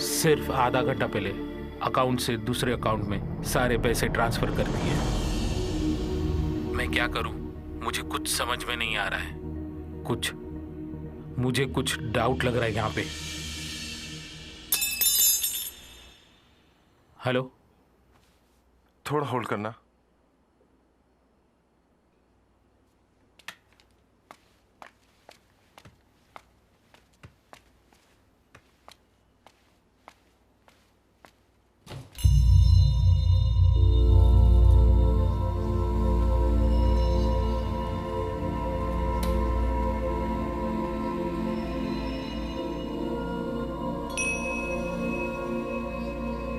सिर्फ आधा घंटा पहले अकाउंट से दूसरे अकाउंट में सारे पैसे ट्रांसफर कर दिए। मैं क्या करूं, मुझे कुछ समझ में नहीं आ रहा है। मुझे कुछ डाउट लग रहा है यहाँ पे। हेलो, थोड़ा होल्ड करना।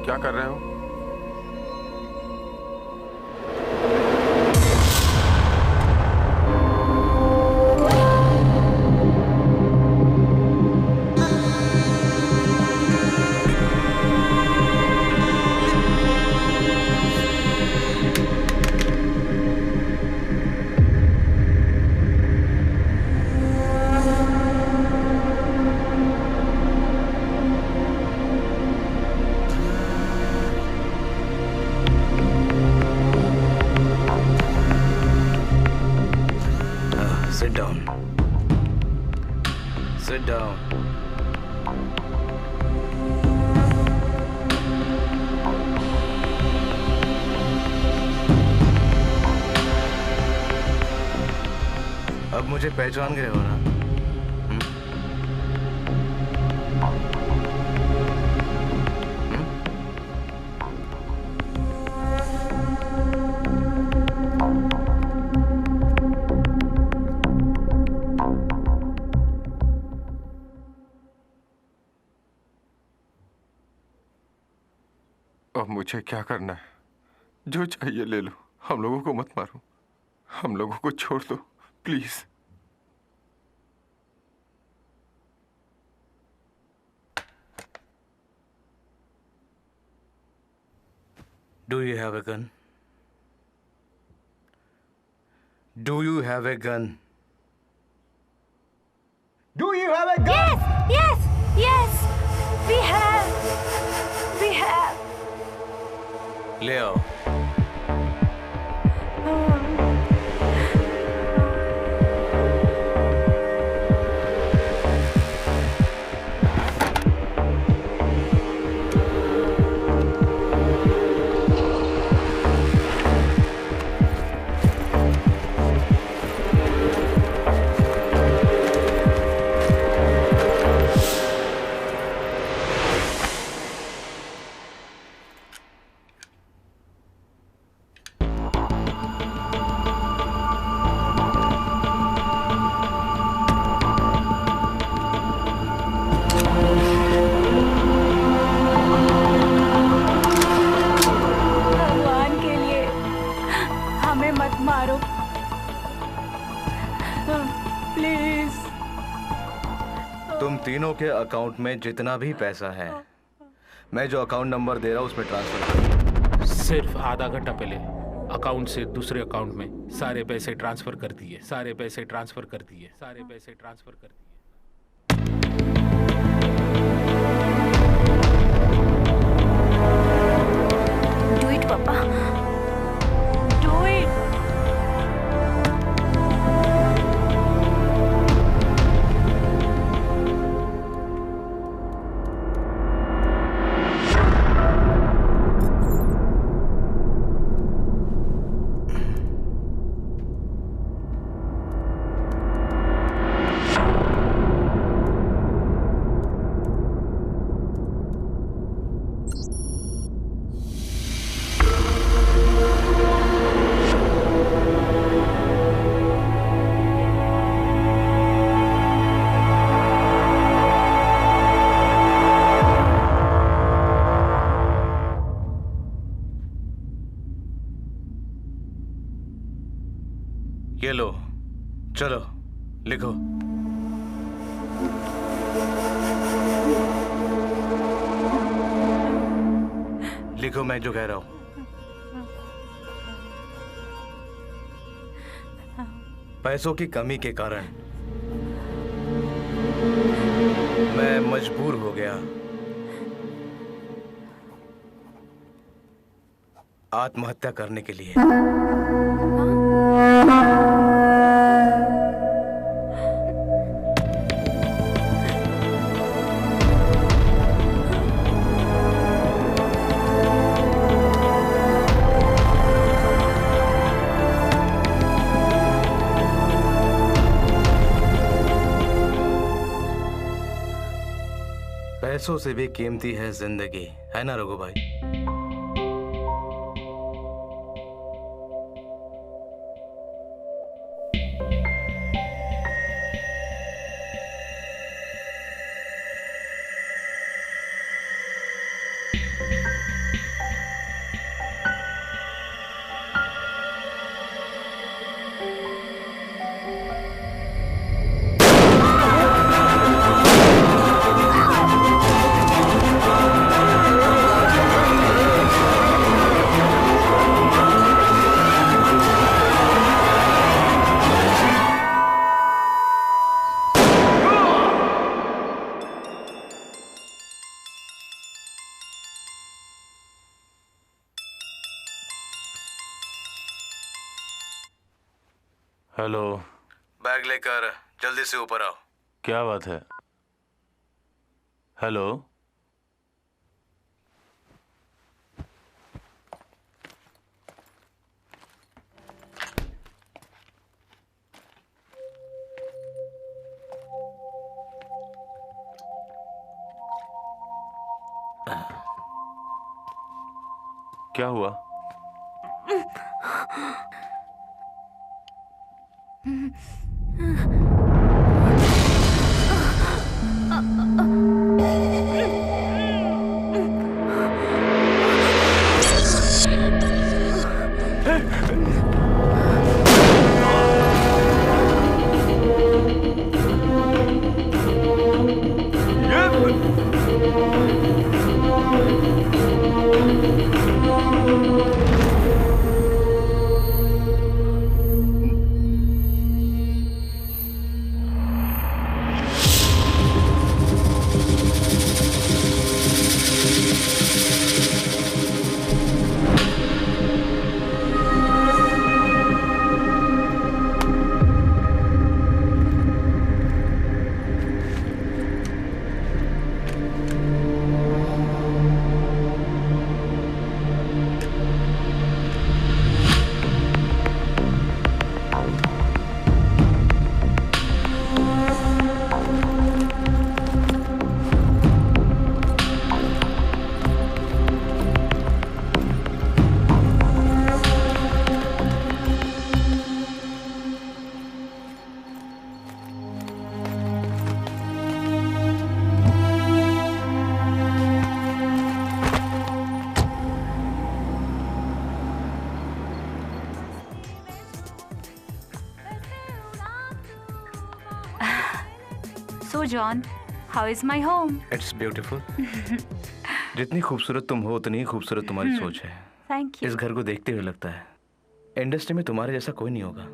क्या कर रहे हो? Sit down. Sit down. अब मुझे पहचान गए हो ना? अब मुझे क्या करना है? जो चाहिए ले लो, हम लोगों को मत मारो, हम लोगों को छोड़ दो please. Do you have a gun? Do you have a gun? Do you have a gun? Yes, yes, we have. We have. ले आओ। भगवान के लिए हमें मत मारो प्लीज। तुम तीनों के अकाउंट में जितना भी पैसा है, मैं जो अकाउंट नंबर दे रहा हूँ उसमें ट्रांसफर कर। सिर्फ आधा घंटा पहले अकाउंट से दूसरे अकाउंट में सारे पैसे ट्रांसफर कर दिए, सारे पैसे ट्रांसफर कर दिए, सारे पैसे ट्रांसफर कर दिए। डू इट पापा, डू इट। ये लो, चलो लिखो। लिखो मैं जो कह रहा हूं। पैसों की कमी के कारण मैं मजबूर हो गया आत्महत्या करने के लिए। पैसों से भी कीमती है जिंदगी, है ना रघु भाई? हेलो। बैग लेकर जल्दी से ऊपर आओ। क्या बात है? हेलो। क्या हुआ? So John, how is my home? It's beautiful. जितनी खूबसूरत तुम हो उतनी ही खूबसूरत तुम्हारी सोच है। Thank you. इस घर को देखते हुए लगता है इंडस्ट्री में तुम्हारे जैसा कोई नहीं होगा।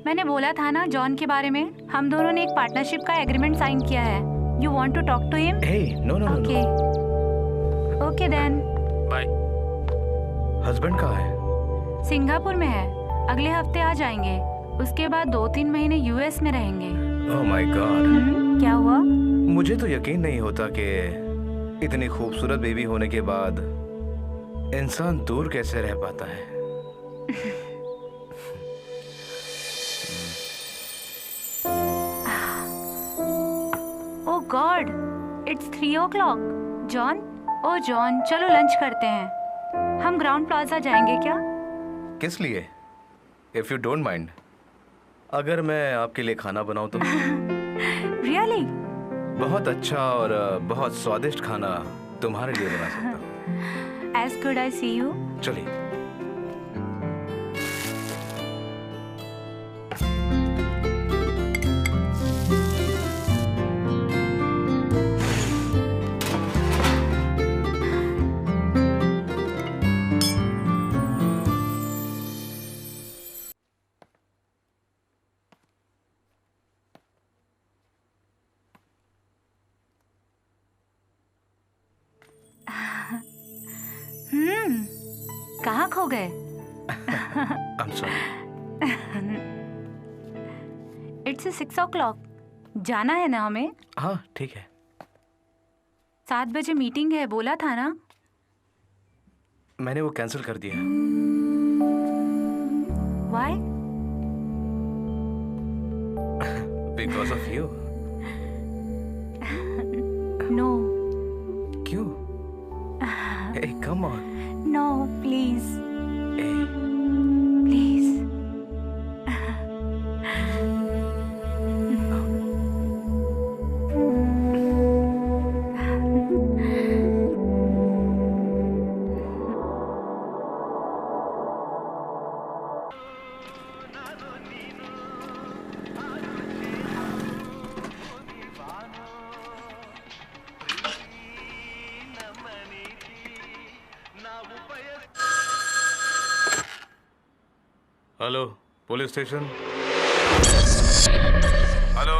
मैंने बोला था ना जॉन के बारे में, हम दोनों ने एक पार्टनरशिप का एग्रीमेंट साइन किया है। You want to talk to him? Hey, no, no, no. Okay. Okay then. Bye. Husband कहाँ है? सिंगापुर में है, अगले हफ्ते आ जाएंगे। उसके बाद 2-3 महीने यूएस में रहेंगे। Oh my God. क्या हुआ? मुझे तो यकीन नहीं होता कि इतनी खूबसूरत बेबी होने के बाद इंसान दूर कैसे रह पाता है। Oh God, it's 3 o'clock. John, oh John, चलो लंच करते हैं। हम ग्राउंड प्लाजा जाएंगे क्या? किस लिए? If you don't mind. अगर मैं आपके लिए खाना बनाऊं तो? Really? बहुत अच्छा और बहुत स्वादिष्ट खाना तुम्हारे लिए बना सकता हूँ। As good I see you. चलिए। कहाँ खो गए? I'm sorry. It's 6 o'clock. जाना है ना हमें? हाँ ठीक है। 7 बजे मीटिंग है, बोला था ना? मैंने वो कैंसिल कर दिया। Why? Because of you. No. क्यों? Hey, come on. No, please. Hey. Please. Hello police station. Hello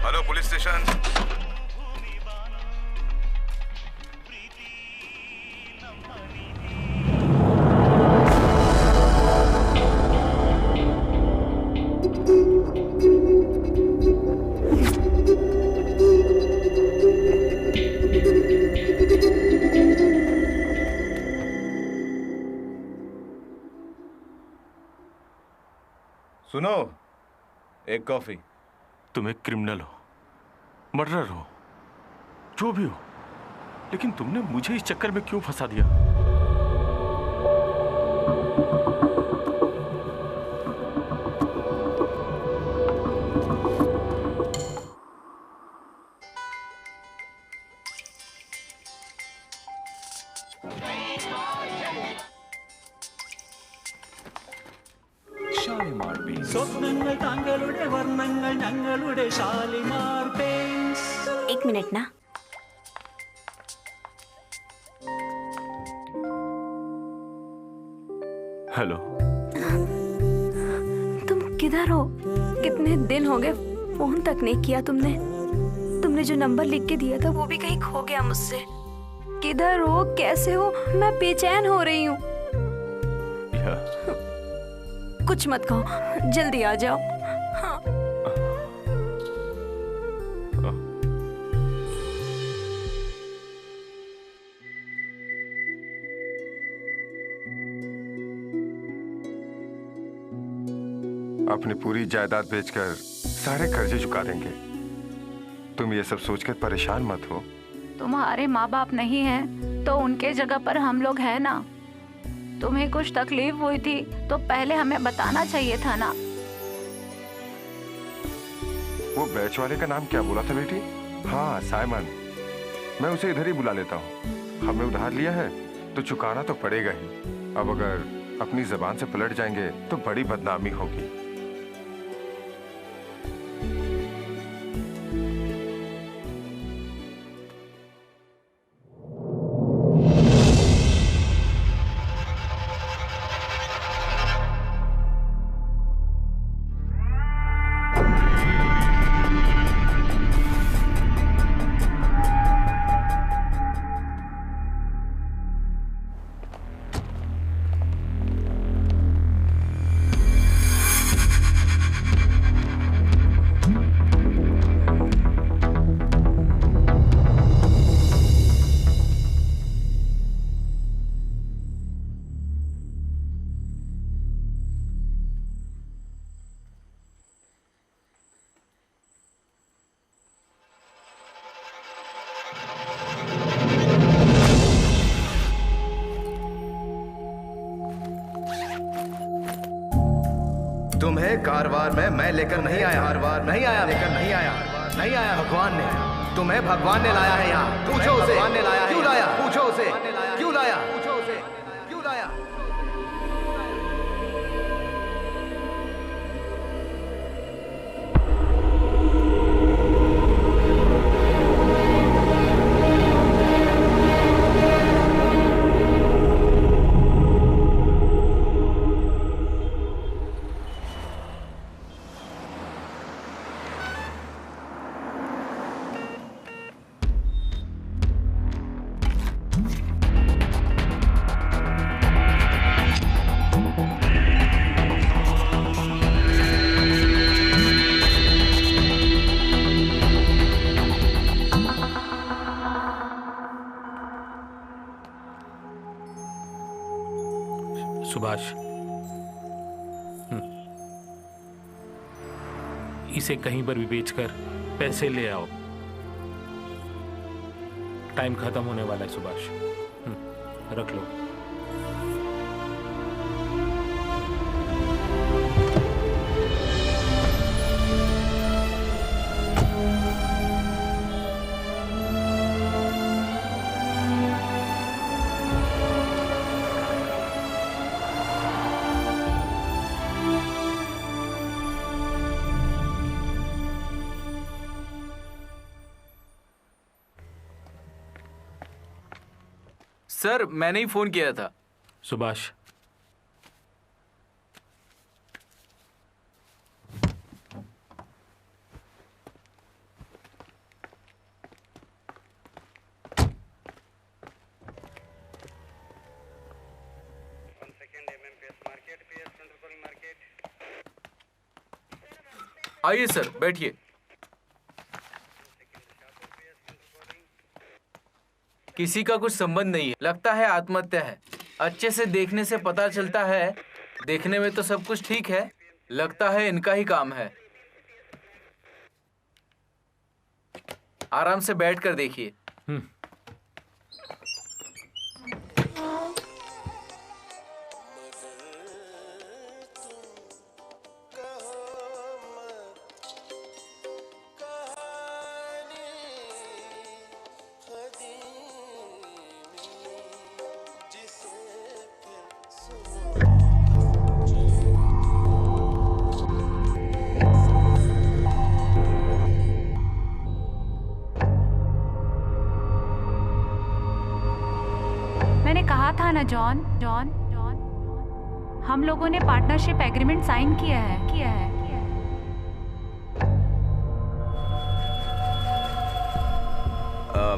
hello police station. सुनो, एक कॉफी। तुम एक क्रिमिनल हो, मर्डरर हो, जो भी हो, लेकिन तुमने मुझे इस चक्कर में क्यों फंसा दिया? സ്വപ്നങ്ങൾ താങ്കളുടെ വർണ്ണങ്ങൾ ഞങ്ങളുടെ ഷാലിമാർ പെയിന്റ്സ്। एक मिनट ना। हेलो। तुम किधर हो? कितने दिन हो गए, फोन तक नहीं किया तुमने। तुमने जो नंबर लिख के दिया था वो भी कहीं खो गया मुझसे। किधर हो, कैसे हो? मैं बेचैन हो रही हूँ। कुछ मत कहो, जल्दी आ जाओ। हाँ। अपनी पूरी जायदाद बेचकर सारे कर्जे चुका देंगे। तुम ये सब सोचकर परेशान मत हो। तुम्हारे माँ बाप नहीं हैं तो उनके जगह पर हम लोग हैं ना। तुम्हें कुछ तकलीफ हुई थी तो पहले हमें बताना चाहिए था ना। वो बैच वाले का नाम क्या बोला था बेटी? हाँ, साइमन। मैं उसे इधर ही बुला लेता हूँ। हमने उधार लिया है तो चुकाना तो पड़ेगा ही। अब अगर अपनी जबान से पलट जाएंगे तो बड़ी बदनामी होगी। कारवार में मैं लेकर नहीं आया, कारवार नहीं आया, लेकर नहीं आया, नहीं आया। भगवान ने, तुम्हें भगवान ने लाया है यहाँ। पूछो उसे, भगवान ने लाया, क्यों लाया? पूछो उसे, क्यों लाया? पूछो उसे, क्यों लाया? सुभाष, इसे कहीं पर भी बेचकर पैसे ले आओ। टाइम खत्म होने वाला है सुभाष। रख लो। सर, मैंने ही फोन किया था। सुभाष, आइए सर, बैठिए। किसी का कुछ संबंध नहीं है, लगता है आत्महत्या है। अच्छे से देखने से पता चलता है, देखने में तो सब कुछ ठीक है, लगता है इनका ही काम है। आराम से बैठकर देखिए। जॉन जॉन जॉन हम लोगों ने पार्टनरशिप एग्रीमेंट साइन किया है।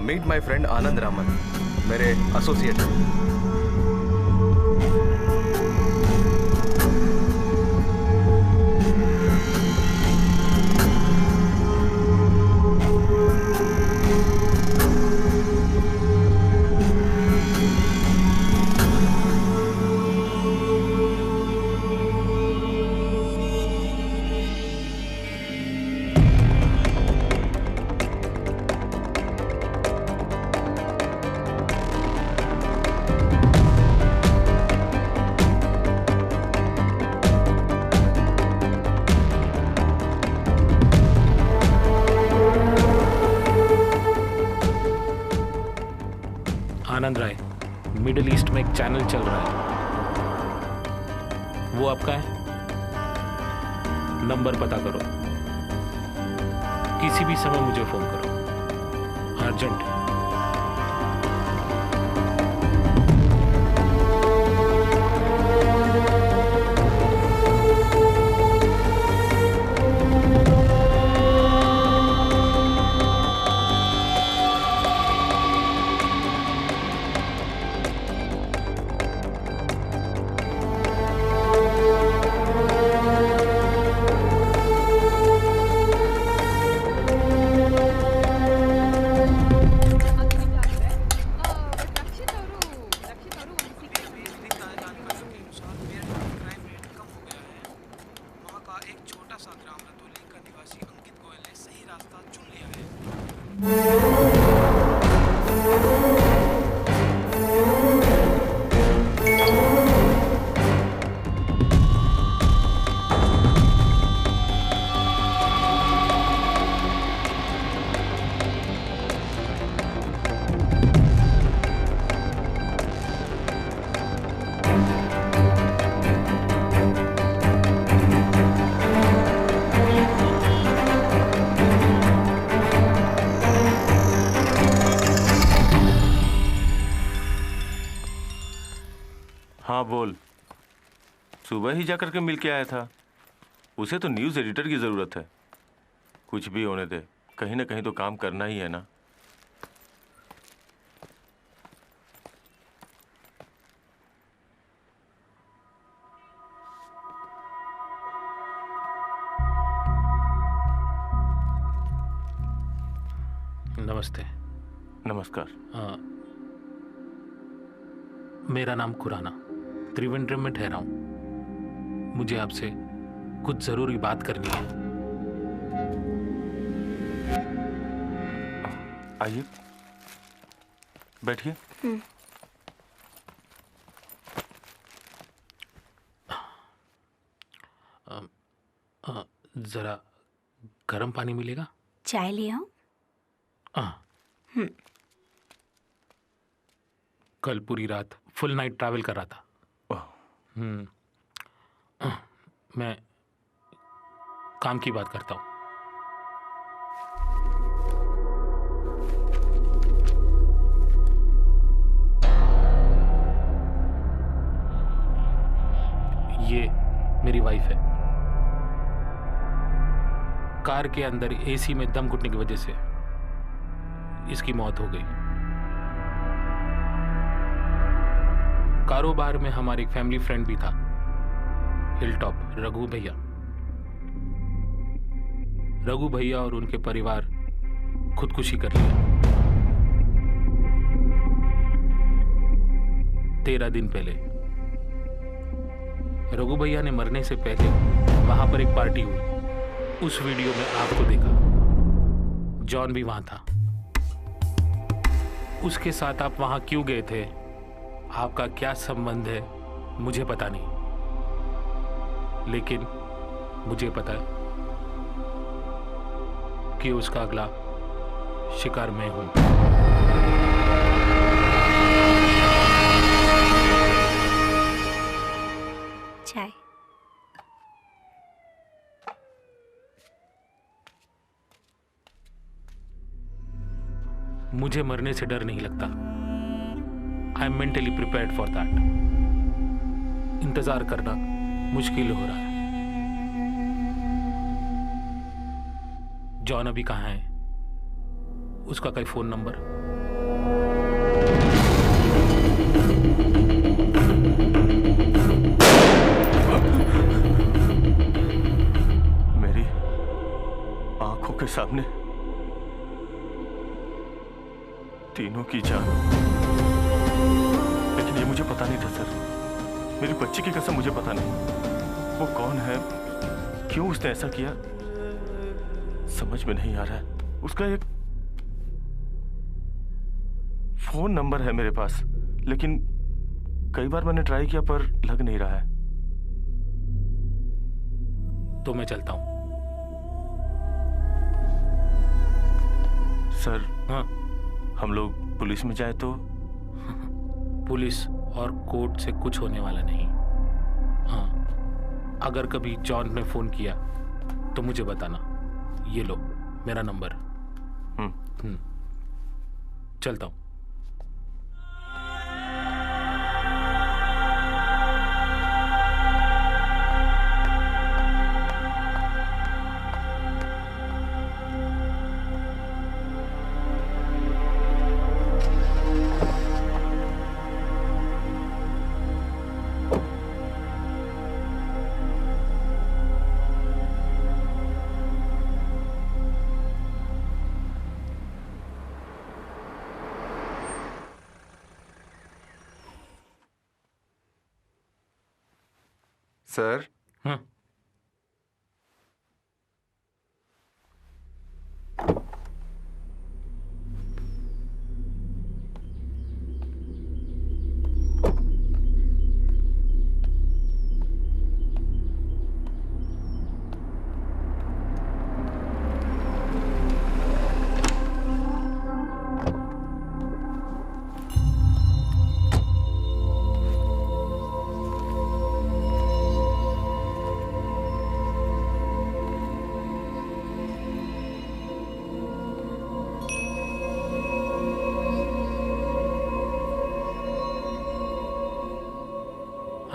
मीट माय फ्रेंड आनंद रामन, मेरे एसोसिएट। आनंद राय, मिडिल ईस्ट में एक चैनल चल रहा है, वो आपका है? नंबर पता करो, किसी भी समय मुझे फोन करो, अर्जेंट। हाँ बोल। सुबह ही जाकर के मिल के आया था। उसे तो न्यूज़ एडिटर की ज़रूरत है। कुछ भी होने दे, कहीं ना कहीं तो काम करना ही है ना। नमस्ते। नमस्कार। मेरा नाम खुराना, त्रिवेंद्रम में ठहरा हूँ। मुझे आपसे कुछ ज़रूरी बात करनी है। आइए बैठिए। ज़रा गर्म पानी मिलेगा? चाय ले आओ। कल पूरी रात फुल नाइट ट्रैवल कर रहा था। मैं काम की बात करता हूँ। ये मेरी वाइफ है। कार के अंदर एसी में दम घुटने की वजह से इसकी मौत हो गई। कारोबार में हमारे एक फैमिली फ्रेंड भी था, हिलटॉप रघु भैया। रघु भैया और उनके परिवार खुदकुशी कर लिया। 13 दिन पहले रघु भैया ने मरने से पहले वहां पर एक पार्टी हुई। उस वीडियो में आपको देखा, जॉन भी वहां था। उसके साथ आप वहां क्यों गए थे, आपका क्या संबंध है, मुझे पता नहीं। लेकिन मुझे पता है कि उसका अगला शिकार मैं हूं। चाय। मुझे मरने से डर नहीं लगता। I am mentally prepared for that. इंतजार करना मुश्किल हो रहा है। जॉन अभी कहाँ है? उसका कोई फोन नंबर? मेरी आंखों के सामने तीनों की जान। लेकिन ये मुझे पता नहीं था सर। मेरी बच्ची की कसम मुझे पता नहीं। वो कौन है, क्यों उसने ऐसा किया, समझ में नहीं आ रहा है। उसका एक फोन नंबर है मेरे पास, लेकिन कई बार मैंने ट्राई किया पर लग नहीं रहा है। तो मैं चलता हूं। सर हाँ, हम लोग पुलिस में जाए तो? पुलिस और कोर्ट से कुछ होने वाला नहीं। हाँ, अगर कभी जॉन ने फोन किया तो मुझे बताना। ये लो मेरा नंबर। चलता हूं। सर। हाँ।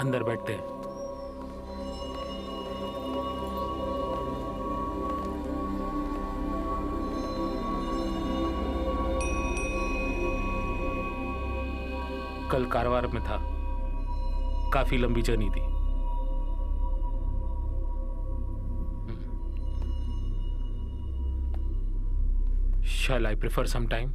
अंदर बैठते हैं। कल कारवार में था, काफी लंबी जर्नी थी। Shall I prefer some time?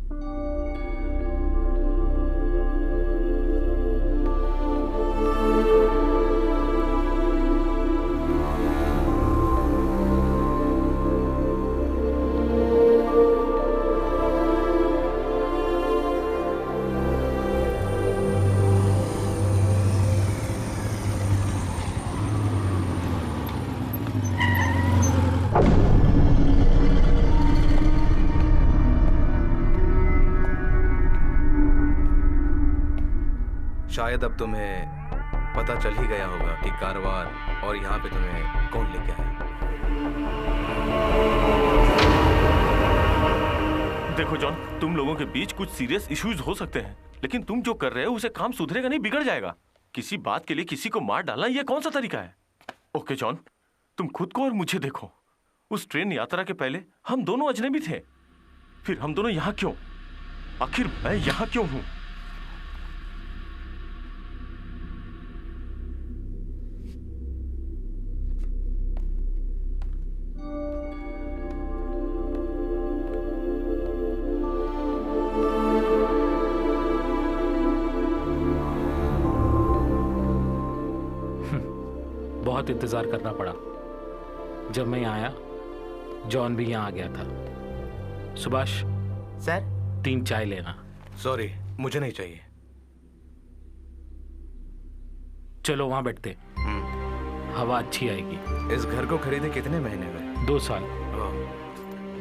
शायद अब तुम्हें पता चल ही गया होगा कि कारवार और यहाँ पे तुम्हें कौन लेके आया। देखो जॉन, तुम लोगों के बीच कुछ सीरियस इश्यूज हो सकते हैं, लेकिन तुम जो कर रहे हो उसे काम सुधरेगा नहीं, बिगड़ जाएगा। किसी बात के लिए किसी को मार डालना यह कौन सा तरीका है? ओके जॉन, तुम खुद को और मुझे देखो। उस ट्रेन यात्रा के पहले हम दोनों अजनबी थे, फिर हम दोनों यहाँ क्यों? आखिर मैं यहाँ क्यों हूँ? बहुत इंतजार करना पड़ा। जब मैं यहाँ आया, जॉन भी यहाँ आ गया था। सुभाष सर, 3 चाय लेना। सॉरी, मुझे नहीं चाहिए। चलो वहां बैठते, हवा अच्छी आएगी। इस घर को खरीदे कितने महीने हुए? 2 साल।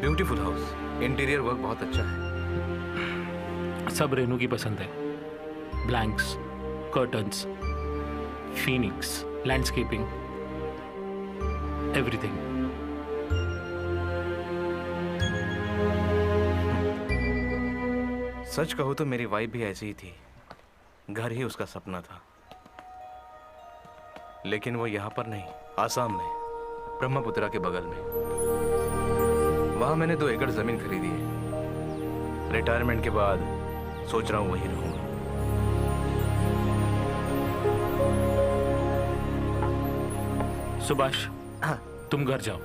ब्यूटीफुल हाउस, इंटीरियर वर्क बहुत अच्छा है। सब रेनू की पसंद है। Blanks, curtains, phoenix, landscaping, everything. सच कहो तो मेरी वाइफ भी ऐसी ही थी। घर ही उसका सपना था, लेकिन वो यहाँ पर नहीं, आसाम में, ब्रह्मपुत्रा के बगल में। वहां मैंने 2 एकड़ जमीन खरीदी है। रिटायरमेंट के बाद सोच रहा हूँ वहीं रहूंगा। सुभाष, हाँ तुम घर जाओ।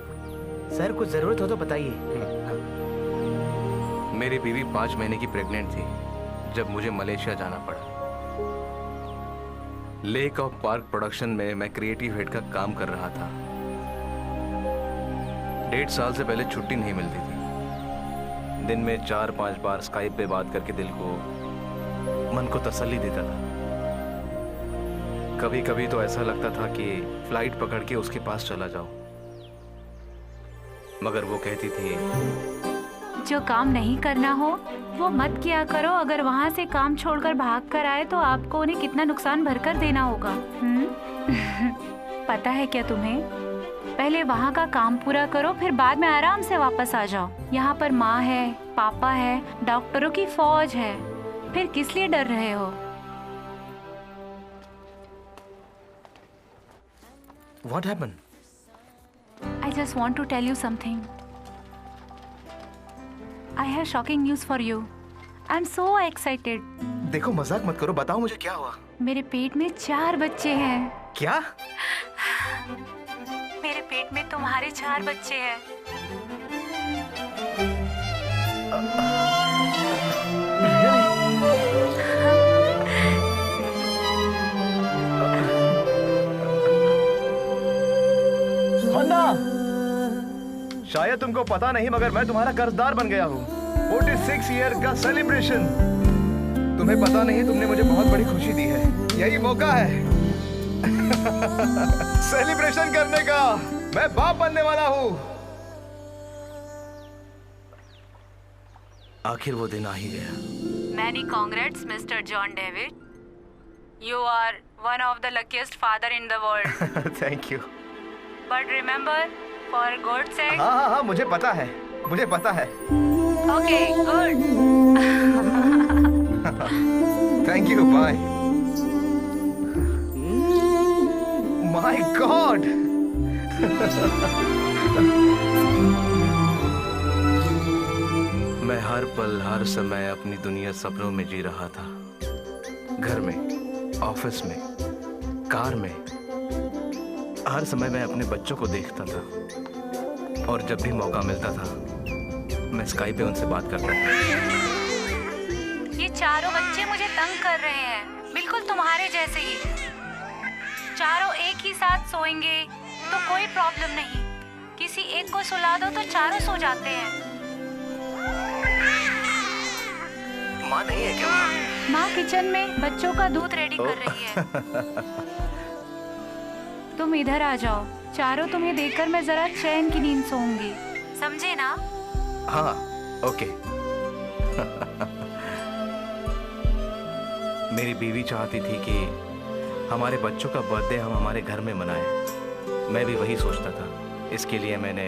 सर, कुछ जरूरत हो तो बताइए। मेरी बीवी 5 महीने की प्रेग्नेंट थी जब मुझे मलेशिया जाना पड़ा। लेक ऑफ पार्क प्रोडक्शन में मैं क्रिएटिव हेड का काम कर रहा था। 1.5 साल से पहले छुट्टी नहीं मिलती थी। दिन में 4-5 बार स्काइप पे बात करके दिल को, मन को तसल्ली देता था। कभी कभी तो ऐसा लगता था कि फ्लाइट पकड़ के उसके पास चला जाऊं, मगर वो कहती थी, जो काम नहीं करना हो वो मत किया करो। अगर वहाँ से काम छोड़कर भाग कर आए तो आपको उन्हें कितना नुकसान भरकर देना होगा। पता है क्या तुम्हें? पहले वहाँ का काम पूरा करो, फिर बाद में आराम से वापस आ जाओ। यहाँ पर माँ है, पापा है, डॉक्टरों की फौज है, फिर किस लिए डर रहे हो? What happened? I just want to tell you something. I have shocking news for you. I'm so excited. देखो, मजाक मत करो, बताओ मुझे क्या हुआ। मेरे पेट में 4 बच्चे हैं। क्या? मेरे पेट में तुम्हारे 4 बच्चे हैं। शायद तुमको पता नहीं, मगर मैं तुम्हारा कर्जदार बन गया हूँ। 46 ईयर का सेलिब्रेशन। तुम्हें पता नहीं, तुमने मुझे बहुत बड़ी खुशी दी है। यही मौका है सेलिब्रेशन करने का। मैं बाप बनने वाला हूँ। आखिर वो दिन आ ही गया। Many congrats, Mr. John David. You are one of the luckiest father in the world. Thank you. But remember, for God's sake. हाँ, मुझे पता है, मुझे पता है। Okay, good. Thank you, bye. My God! मैं हर पल हर समय अपनी दुनिया सपनों में जी रहा था। घर में, ऑफिस में, कार में, हर समय मैं अपने बच्चों को देखता था और जब भी मौका मिलता था मैं स्काइप पे उनसे बात करता था। ये चारों बच्चे मुझे तंग कर रहे हैं, बिल्कुल तुम्हारे जैसे ही। चारों एक ही साथ सोएंगे तो कोई प्रॉब्लम नहीं, किसी एक को सुला दो तो चारों सो जाते हैं। माँ नहीं है क्या? माँ किचन में बच्चों का दूध रेडी कर रही है। तुम इधर आ जाओ, चारों तुम्हें देखकर मैं जरा चैन की नींद सोऊंगी, समझे ना? हाँ, ओके। मेरी बीवी चाहती थी कि हमारे बच्चों का बर्थडे हम हमारे घर में मनाएं। मैं भी वही सोचता था। इसके लिए मैंने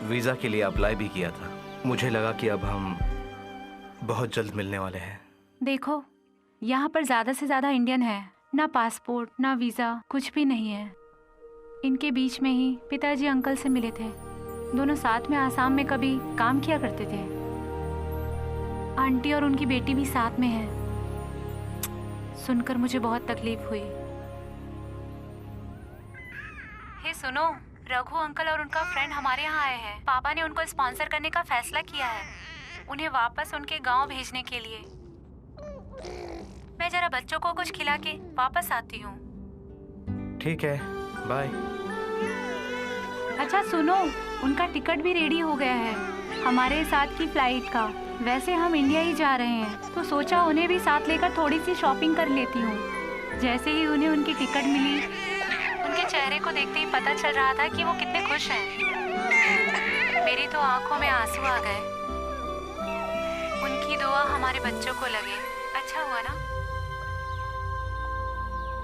वीज़ा के लिए अप्लाई भी किया था। मुझे लगा कि अब हम बहुत जल्द मिलने वाले हैं। देखो, यहाँ पर ज़्यादा से ज़्यादा इंडियन है, ना पासपोर्ट ना वीज़ा, कुछ भी नहीं है। इनके बीच में ही पिताजी अंकल से मिले थे। दोनों साथ में आसाम में कभी काम किया करते थे। आंटी और उनकी बेटी भी साथ में है। सुनकर मुझे बहुत तकलीफ हुई। हे सुनो, रघु अंकल और उनका फ्रेंड हमारे यहाँ आए हैं। पापा ने उनको स्पॉन्सर करने का फैसला किया है, उन्हें वापस उनके गांव भेजने के लिए। मैं जरा बच्चों को कुछ खिला के वापस आती हूँ। ठीक है, बाय। अच्छा सुनो, उनका टिकट भी रेडी हो गया है हमारे साथ की फ्लाइट का। वैसे हम इंडिया ही जा रहे हैं तो सोचा उन्हें भी साथ लेकर थोड़ी सी शॉपिंग कर लेती हूँ। जैसे ही उन्हें उनकी टिकट मिली, उनके चेहरे को देखते ही पता चल रहा था कि वो कितने खुश हैं। मेरी तो आंखों में आंसू आ गए। उनकी दुआ हमारे बच्चों को लगे। अच्छा हुआ ना?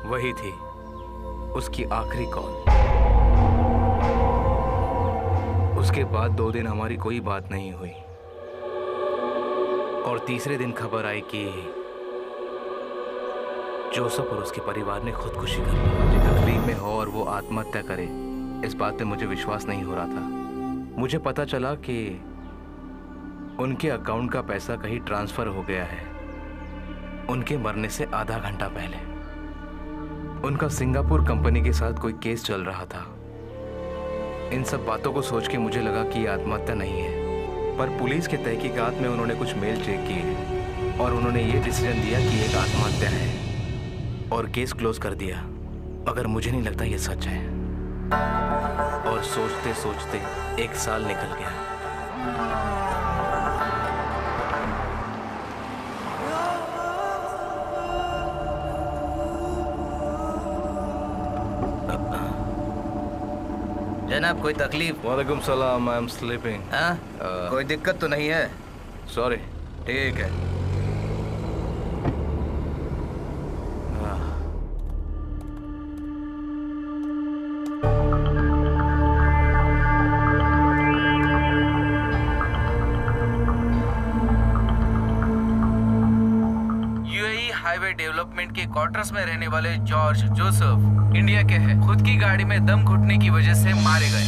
वही थी उसकी आखिरी कॉल। उसके बाद 2 दिन हमारी कोई बात नहीं हुई और तीसरे दिन खबर आई कि जोसेफ और उसके परिवार ने खुदकुशी कर ली। तकलीफ में हो और वो आत्महत्या करे, इस बात पे मुझे विश्वास नहीं हो रहा था। मुझे पता चला कि उनके अकाउंट का पैसा कहीं ट्रांसफर हो गया है उनके मरने से आधा घंटा पहले। उनका सिंगापुर कंपनी के साथ कोई केस चल रहा था। इन सब बातों को सोच के मुझे लगा कि ये आत्महत्या नहीं है, पर पुलिस के तहकीकात में उन्होंने कुछ मेल चेक किए और उन्होंने ये डिसीजन दिया कि एक आत्महत्या है और केस क्लोज कर दिया। मगर मुझे नहीं लगता ये सच है। और सोचते सोचते 1 साल निकल गया। जनाब, कोई तकलीफ? वालेकुम सलाम, आई एम स्लीपिंग। कोई दिक्कत तो नहीं है? सॉरी। ठीक है। यूएई हाईवे डेवलपमेंट के क्वार्टर्स में रहने वाले जॉर्ज जोसेफ इंडिया के हैं। खुद की गाड़ी में दम घुटने की वजह से मारे गए।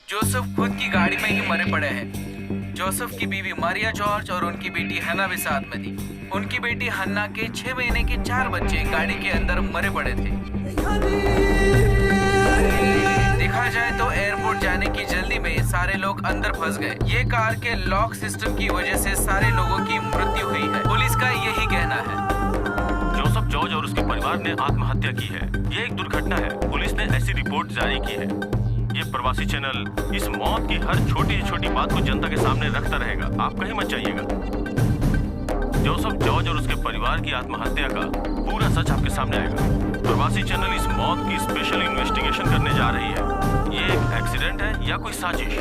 जोसेफ खुद की गाड़ी में ही मरे पड़े हैं। जोसेफ की बीवी मारिया जॉर्ज और उनकी बेटी हन्ना भी साथ में थी। उनकी बेटी हन्ना के 6 महीने के 4 बच्चे गाड़ी के अंदर मरे पड़े थे। देखा जाए तो एयरपोर्ट जाने की जल्दी में सारे लोग अंदर फंस गए। ये कार के लॉक सिस्टम की वजह से सारे लोगों की मृत्यु हुई है, पुलिस का यही कहना है। जोसेफ जॉर्ज और उसके परिवार ने आत्महत्या की है। ये एक दुर्घटना है। पुलिस ने ऐसी रिपोर्ट जारी की है। ये प्रवासी चैनल इस मौत की हर छोटी छोटी बात को जनता के सामने रखता रहेगा। आप कहीं मत जाइएगा। जोसेफ जॉर्ज और उसके परिवार की आत्महत्या का पूरा सच आपके सामने आएगा। प्रवासी चैनल इस मौत की स्पेशल इन्वेस्टिगेशन करने जा रही है। ये एक एक्सीडेंट है या कोई साजिश?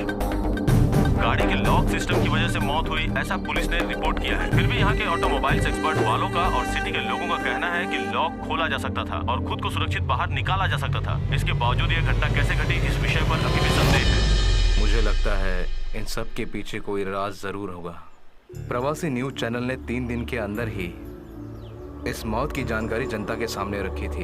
गाड़ी के लॉक सिस्टम की वजह से मौत हुई, ऐसा पुलिस ने रिपोर्ट किया है। फिर भी यहाँ के ऑटोमोबाइल्स एक्सपर्ट वालों का और सिटी के लोगों का कहना है कि लॉक खोला जा सकता था और खुद को सुरक्षित बाहर निकाला जा सकता था। इसके बावजूद ये घटना कैसे घटी, इस विषय पर अभी भी संदेह है। मुझे लगता है इन सब के पीछे कोई राज जरूर होगा। प्रवासी न्यूज चैनल ने 3 दिन के अंदर ही इस मौत की जानकारी जनता के सामने रखी थी,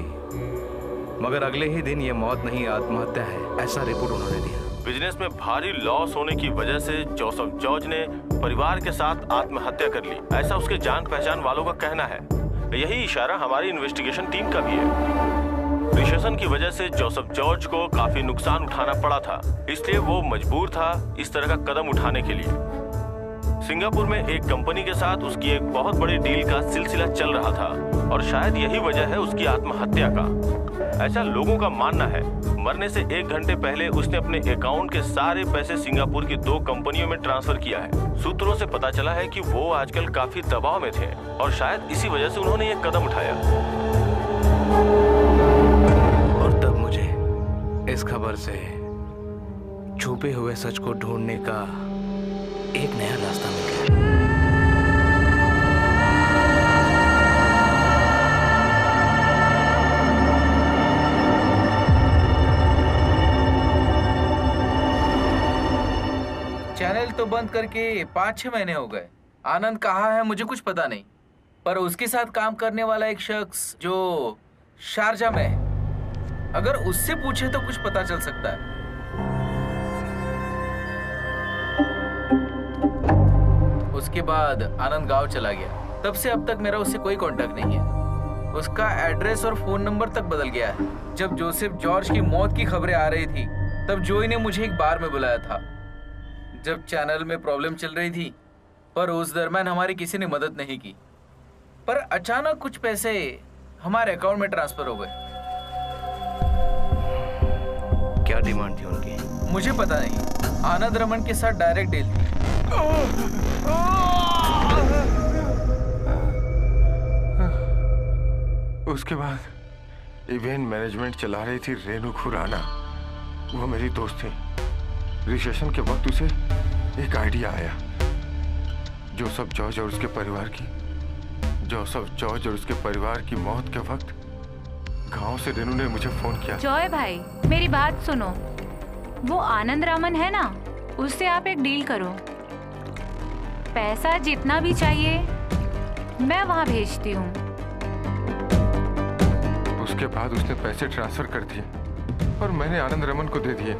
मगर अगले ही दिन ये मौत नहीं आत्महत्या है ऐसा रिपोर्ट उन्होंने दिया। बिजनेस में भारी लॉस होने की वजह से जोसेफ जॉर्ज ने परिवार के साथ आत्महत्या कर ली, ऐसा उसके जान पहचान वालों का कहना है। यही इशारा हमारी इन्वेस्टिगेशन टीम का भी है। रिसेशन की वजह से जोसेफ जॉर्ज को काफी नुकसान उठाना पड़ा था, इसलिए वो मजबूर था इस तरह का कदम उठाने के लिए। सिंगापुर में एक कंपनी के साथ उसकी एक बहुत बड़ी डील का सिलसिला चल रहा था और शायद यही वजह है उसकी आत्महत्या का, ऐसा लोगों का मानना है। मरने से 1 घंटे पहले उसने अपने अकाउंट के सारे पैसे सिंगापुर की 2 कंपनियों में ट्रांसफर किया है। सूत्रों से पता चला है कि वो आजकल काफी दबाव में थे और शायद इसी वजह से उन्होंने ये कदम उठाया। और तब मुझे इस खबर से छुपे हुए सच को ढूंढने का एक नया रास्ता मिल गया। चैनल तो बंद करके 5-6 महीने हो गए। आनंद कहाँ है मुझे कुछ पता नहीं, पर उसके साथ काम करने वाला एक शख्स जो शारजा में है, अगर उससे पूछे तो कुछ पता चल सकता है। उसके बाद आनंद गांव चला गया, तब से अब तक मेरा उससे कोई कांटेक्ट नहीं है। उसका एड्रेस और फोन नंबर तक बदल गया है। जब जोसेफ जॉर्ज की मौत की खबरें आ रही थी तब जोई ने मुझे एक बार में बुलाया था जब चैनल में प्रॉब्लम चल रही थी, पर उस दरमियान हमारी किसी ने मदद नहीं की। पर अचानक कुछ पैसे हमारे अकाउंट में ट्रांसफर हो गए। क्या डिमांड थी उनकी? मुझे पता नहीं। आनंद रमन के साथ डायरेक्ट डील थी। उसके बाद इवेंट मैनेजमेंट चला रही थी रेनू खुराना, वो मेरी दोस्त थी। रिसेशन के वक्त उसे एक आइडिया आया। जोसेफ जॉर्ज और उसके परिवार की मौत के वक्त गांव से रेनू ने मुझे फोन किया। जॉय भाई मेरी बात सुनो, वो आनंद रामन है ना, उससे आप एक डील करो। पैसा जितना भी चाहिए मैं वहां भेजती हूँ। उसके बाद उसने पैसे ट्रांसफर कर दिए और मैंने आनंद रमन को दे दिए।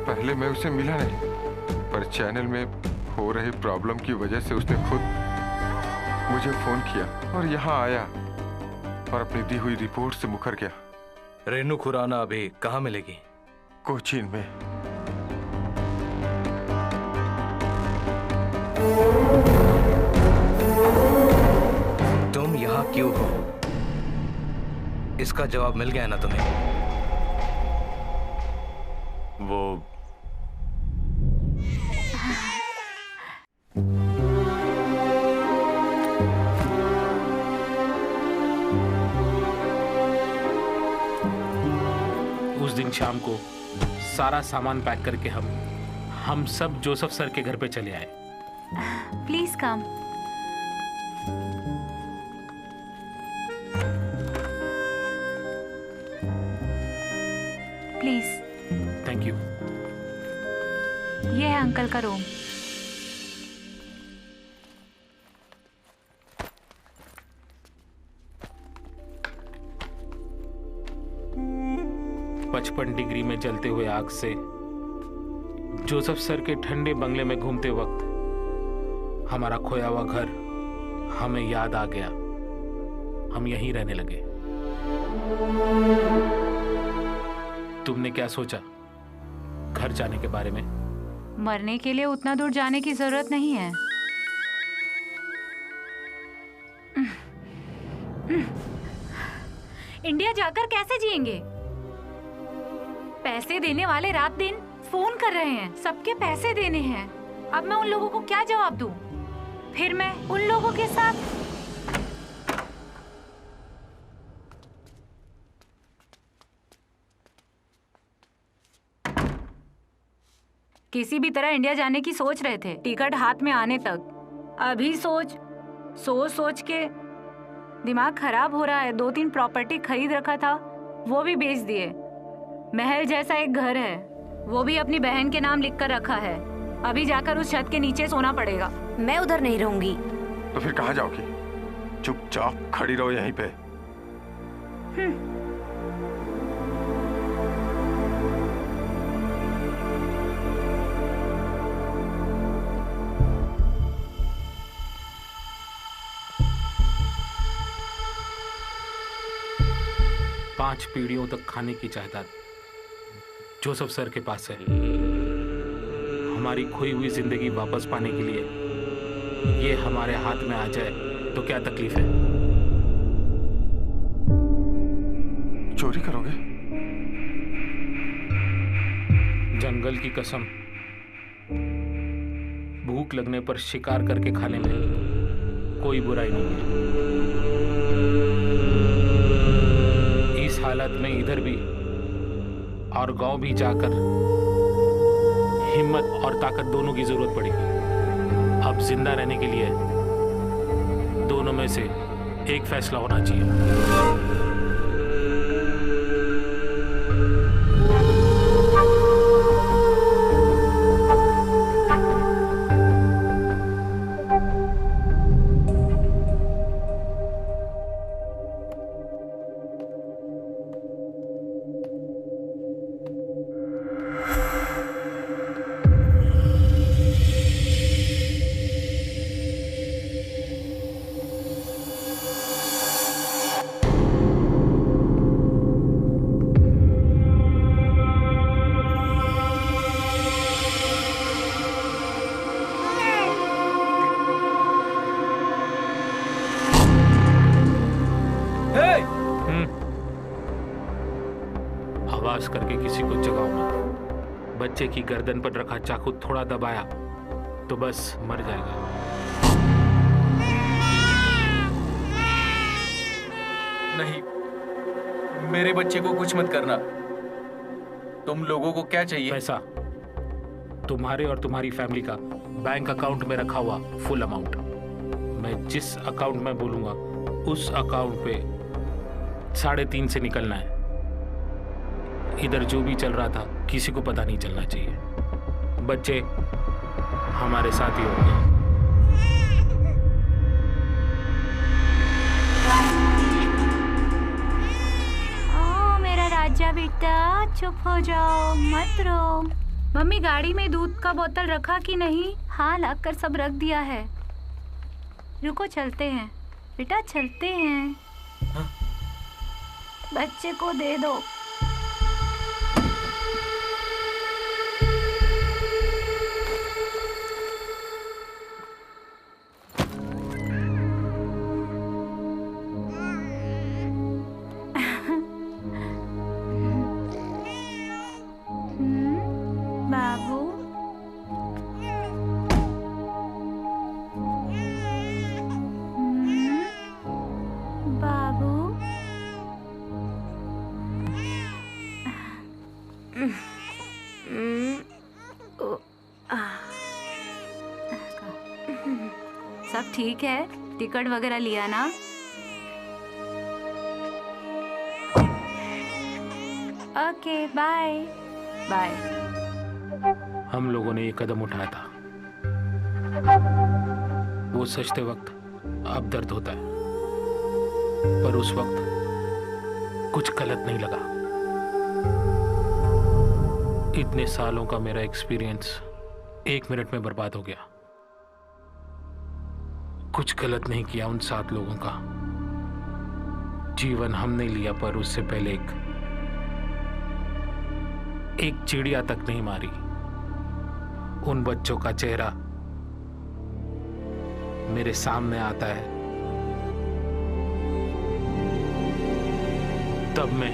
पहले मैं उसे मिला नहीं, पर चैनल में हो रही प्रॉब्लम की वजह से उसने खुद मुझे फोन किया और यहाँ आया और अपनी दी हुई रिपोर्ट से मुकर गया। रेनू खुराना अभी कहाँ मिलेगी? कोचीन में। तुम यहाँ क्यों हो? इसका जवाब मिल गया ना तुम्हें? वो उस दिन शाम को सारा सामान पैक करके हम सब जोसेफ सर के घर पे चले आए। Please come. Please. Thank you. ये है अंकल का रूम। पचपन डिग्री में जलते हुए आग से जोसेफ सर के ठंडे बंगले में घूमते वक्त हमारा खोया हुआ घर हमें याद आ गया। हम यहीं रहने लगे। तुमने क्या सोचा घर जाने के बारे में? मरने के लिए उतना दूर जाने की जरूरत नहीं है। इंडिया जाकर कैसे जिएंगे? पैसे देने वाले रात दिन फोन कर रहे हैं, सबके पैसे देने हैं। अब मैं उन लोगों को क्या जवाब दूं? फिर मैं उन लोगों के साथ किसी भी तरह इंडिया जाने की सोच रहे थे, टिकट हाथ में आने तक। अभी सोच के दिमाग खराब हो रहा है। 2-3 प्रॉपर्टी खरीद रखा था, वो भी बेच दिए। महल जैसा एक घर है, वो भी अपनी बहन के नाम लिखकर रखा है। अभी जाकर उस छत के नीचे सोना पड़ेगा। मैं उधर नहीं रहूंगी। तो फिर कहाँ जाओगी? चुपचाप खड़ी रहो यहीं पे। पांच पीढ़ियों तक खाने की जायदाद जोसेफ सर के पास है। हमारी खोई हुई जिंदगी वापस पाने के लिए ये हमारे हाथ में आ जाए तो क्या तकलीफ है? चोरी करोगे? जंगल की कसम, भूख लगने पर शिकार करके खाने में कोई बुराई नहीं है। इस हालत में इधर भी और गांव भी जाकर हिम्मत और ताकत दोनों की जरूरत पड़ेगी। अब जिंदा रहने के लिए दोनों में से एक फैसला होना चाहिए। आवाज करके किसी को जगाओ मत। बच्चे की गर्दन पर रखा चाकू थोड़ा दबाया तो बस मर जाएगा। नहीं, मेरे बच्चे को कुछ मत करना। तुम लोगों को क्या चाहिए? पैसा, तुम्हारे और तुम्हारी फैमिली का बैंक अकाउंट में रखा हुआ फुल अमाउंट। मैं जिस अकाउंट में बोलूंगा उस अकाउंट पे 3.5 से निकलना है। इधर जो भी चल रहा था किसी को पता नहीं चलना चाहिए। बच्चे हमारे साथ ही होंगे। ओ मेरा राजा बेटा, चुप हो जाओ, मत रो। मम्मी गाड़ी में दूध का बोतल रखा कि नहीं? हाँ, लाकर सब रख दिया है। रुको, चलते हैं बेटा, चलते हैं। बच्चे को दे दो। बाबू, बाबू, सब ठीक है? टिकट वगैरह लिया ना? Okay, bye bye. हम लोगों ने ये कदम उठाया था। वो सचते वक्त अब दर्द होता है, पर उस वक्त कुछ गलत नहीं लगा। इतने सालों का मेरा एक्सपीरियंस 1 मिनट में बर्बाद हो गया। कुछ गलत नहीं किया उन 7 लोगों का। जीवन हमने लिया, पर उससे पहले एक चिड़िया तक नहीं मारी। उन बच्चों का चेहरा मेरे सामने आता है तब मैं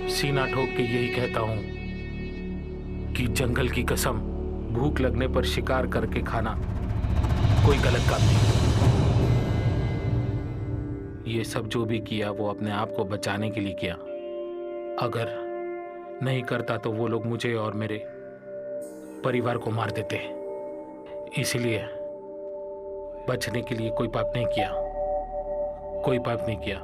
सीना ठोक के यही कहता हूं कि जंगल की कसम, भूख लगने पर शिकार करके खाना कोई गलत काम नहीं। ये सब जो भी किया वो अपने आप को बचाने के लिए किया। अगर नहीं करता तो वो लोग मुझे और मेरे परिवार को मार देते। इसलिए बचने के लिए कोई पाप नहीं किया, कोई पाप नहीं किया।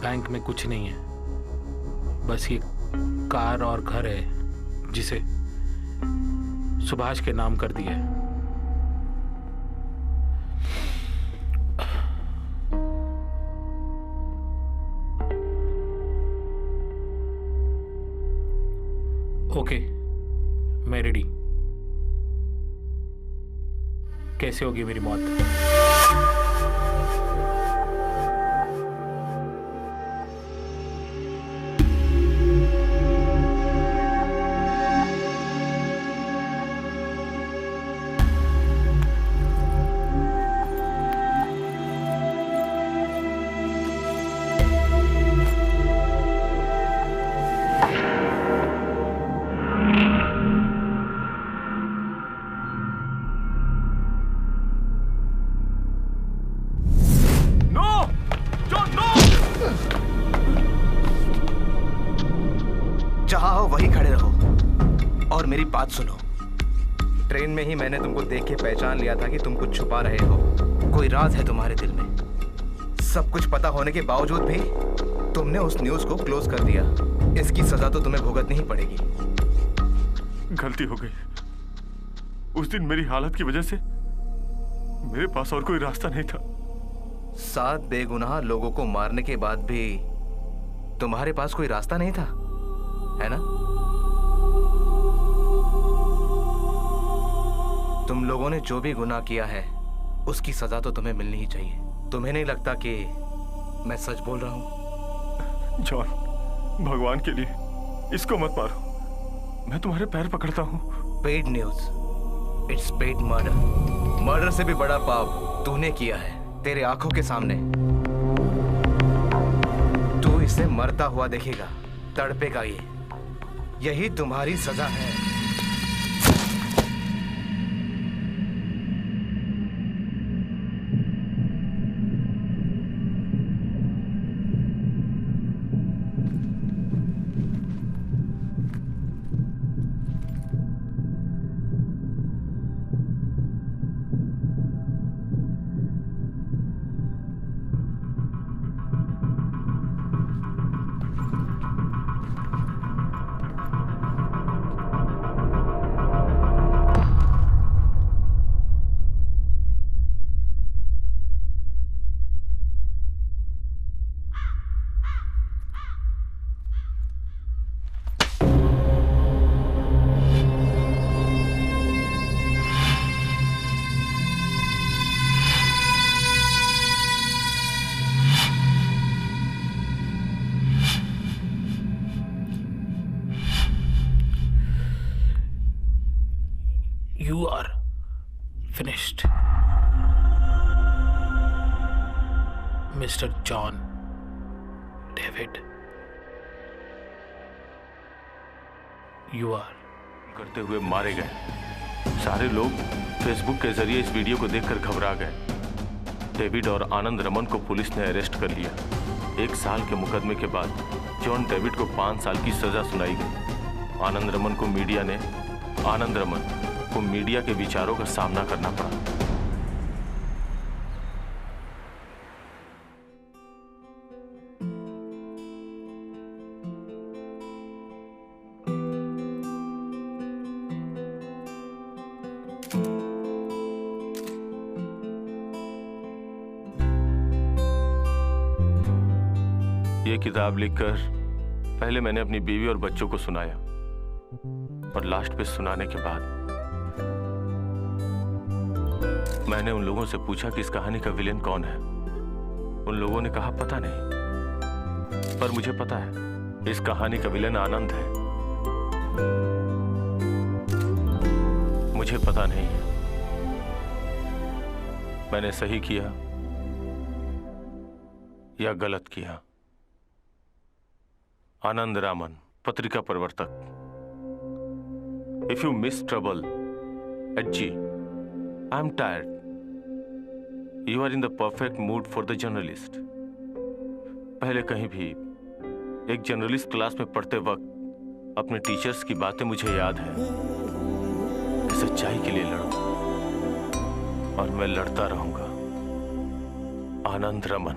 बैंक में कुछ नहीं है, बस ये कार और घर है जिसे सुभाष के नाम कर दिया है। ओके, मैं रेडी। कैसे होगी मेरी मौत? जहां हो वहीं खड़े रहो और मेरी बात सुनो। ट्रेन में ही मैंने तुमको देख के पहचान लिया था कि तुम कुछ छुपा रहे हो, कोई राज है तुम्हारे दिल में। सब कुछ पता होने के बावजूद भी तुमने उस न्यूज को क्लोज कर दिया। इसकी सजा तो तुम्हें भुगतनी ही पड़ेगी। गलती हो गई। उस दिन मेरी हालत की वजह से मेरे पास और कोई रास्ता नहीं था। 7 बेगुनाह लोगों को मारने के बाद भी तुम्हारे पास कोई रास्ता नहीं था, है ना? तुम लोगों ने जो भी गुनाह किया है उसकी सजा तो तुम्हें मिलनी ही चाहिए। तुम्हें नहीं लगता कि मैं सच बोल रहा हूं? जॉन, भगवान के लिए इसको मत मारो। मैं तुम्हारे पैर पकड़ता हूं। Paid news, it's paid murder. Murder से भी बड़ा पाप तूने किया है तेरे आंखों के सामने। तू इसे मरता हुआ देखेगा, तड़पेगा। यही तुम्हारी सजा है। You are finished, Mr. John David. You are. करते हुए मारे गए। सारे लोग फेसबुक के जरिए इस वीडियो को देखकर घबरा गए। डेविड और आनंद रमन को पुलिस ने अरेस्ट कर लिया। 1 साल के मुकदमे के बाद जॉन डेविड को 5 साल की सजा सुनाई गई। आनंद रमन को मीडिया के विचारों का सामना करना पड़ा। ये किताब लिखकर पहले मैंने अपनी बीवी और बच्चों को सुनाया और लास्ट पे सुनाने के बाद मैंने उन लोगों से पूछा कि इस कहानी का विलेन कौन है। उन लोगों ने कहा पता नहीं, पर मुझे पता है इस कहानी का विलेन आनंद है। मुझे पता नहीं है मैंने सही किया या गलत किया। आनंद रामन, पत्रिका प्रवर्तक। If you miss trouble at G, I'm tired. You are in the perfect mood for the journalist. पहले कहीं भी एक जर्नलिस्ट क्लास में पढ़ते वक्त अपने टीचर्स की बातें मुझे याद है। सच्चाई के लिए लड़ो और मैं लड़ता रहूंगा। आनंद रमन।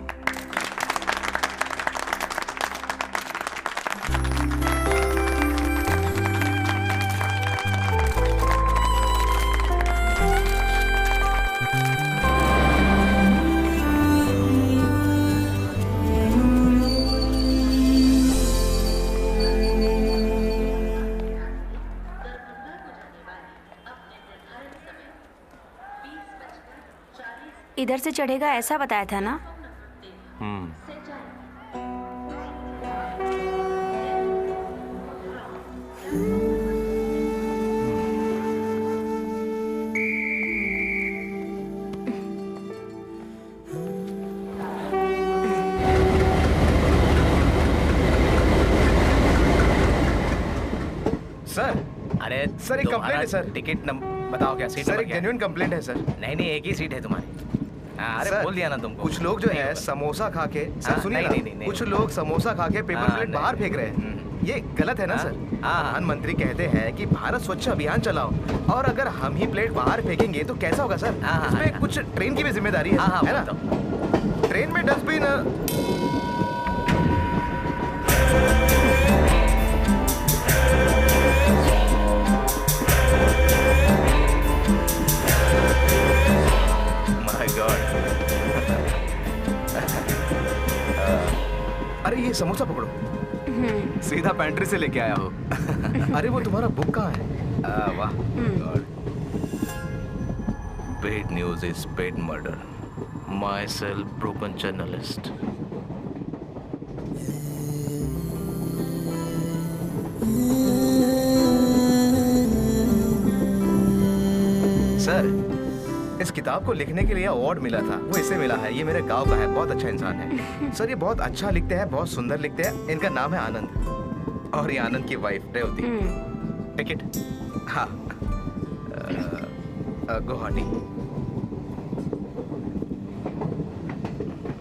इधर से चढ़ेगा ऐसा बताया था ना? सर, अरे सर, एक कंप्लेंट है सर। टिकट नंबर बताओ, क्या सीट सर, नंबर एक क्या है? जेन्युइन कंप्लेंट है सर। नहीं, एक ही सीट है तुम्हारी। हाँ, अरे सर, बोल दिया ना तुमको। कुछ लोग जो नहीं है होगा। समोसा खा के, सर हाँ, सुनिए नहीं, ना, नहीं, कुछ लोग समोसा खा के पेपर हाँ, प्लेट नहीं, बाहर फेंक रहे हैं। ये गलत है ना सर? प्रधानमंत्री कहते हैं कि भारत स्वच्छ अभियान चलाओ, और अगर हम ही प्लेट बाहर फेंकेंगे तो कैसा होगा सर? इसमें कुछ ट्रेन की भी जिम्मेदारी है ना? ट्रेन में डस्टबिन माय गॉड। अरे ये समोसा पकड़ो, सीधा पेंट्री से लेके आया हो। अरे वो तुम्हारा बुक कहाँ है? वाह, paid news is paid murder, my self broken journalist. Sir, इस किताब को लिखने के लिए अवार्ड मिला था, वो इसे मिला है। ये मेरे गांव का है, बहुत अच्छा इंसान है सर। ये बहुत अच्छा लिखते हैं, बहुत सुंदर लिखते हैं। इनका नाम है आनंद, और ये आनंद की वाइफ रेवती। टिकट? हाँ, गुवाहाटी।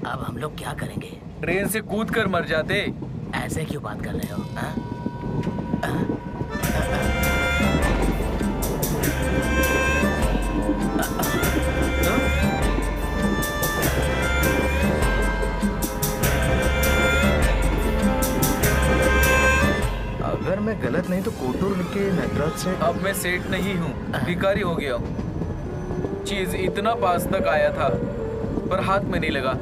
अब हम लोग क्या करेंगे? ट्रेन से कूद कर मर जाते। ऐसे क्यों बात कर रहे हो? हाँ? अगर मैं गलत नहीं तो कोटूर लिख के नटराज से। अब मैं सेठ नहीं हूँ, भिखारी हो गया हूँ। चीज इतना पास तक आया था पर हाथ में नहीं लगा।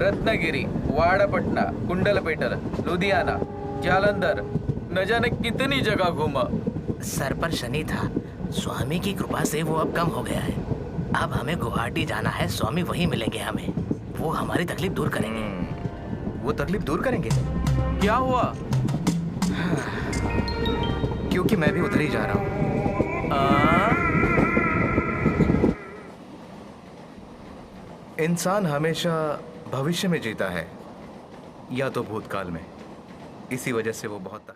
रत्नागिरी, वाड़ापट्टना, कुंडलपेटर, लुधियाना, जालंधर, न जाने कितनी जगह घूमा। सर पर शनि था, स्वामी की कृपा से वो अब कम हो गया है। अब हमें गुवाहाटी जाना है, स्वामी वहीं मिलेंगे हमें, वो हमारी तकलीफ दूर करेंगे। वो तकलीफ दूर करेंगे? क्या हुआ? क्योंकि मैं भी उधर ही जा रहा हूँ। इंसान हमेशा भविष्य में जीता है या तो भूतकाल में। इसी वजह से वो बहुत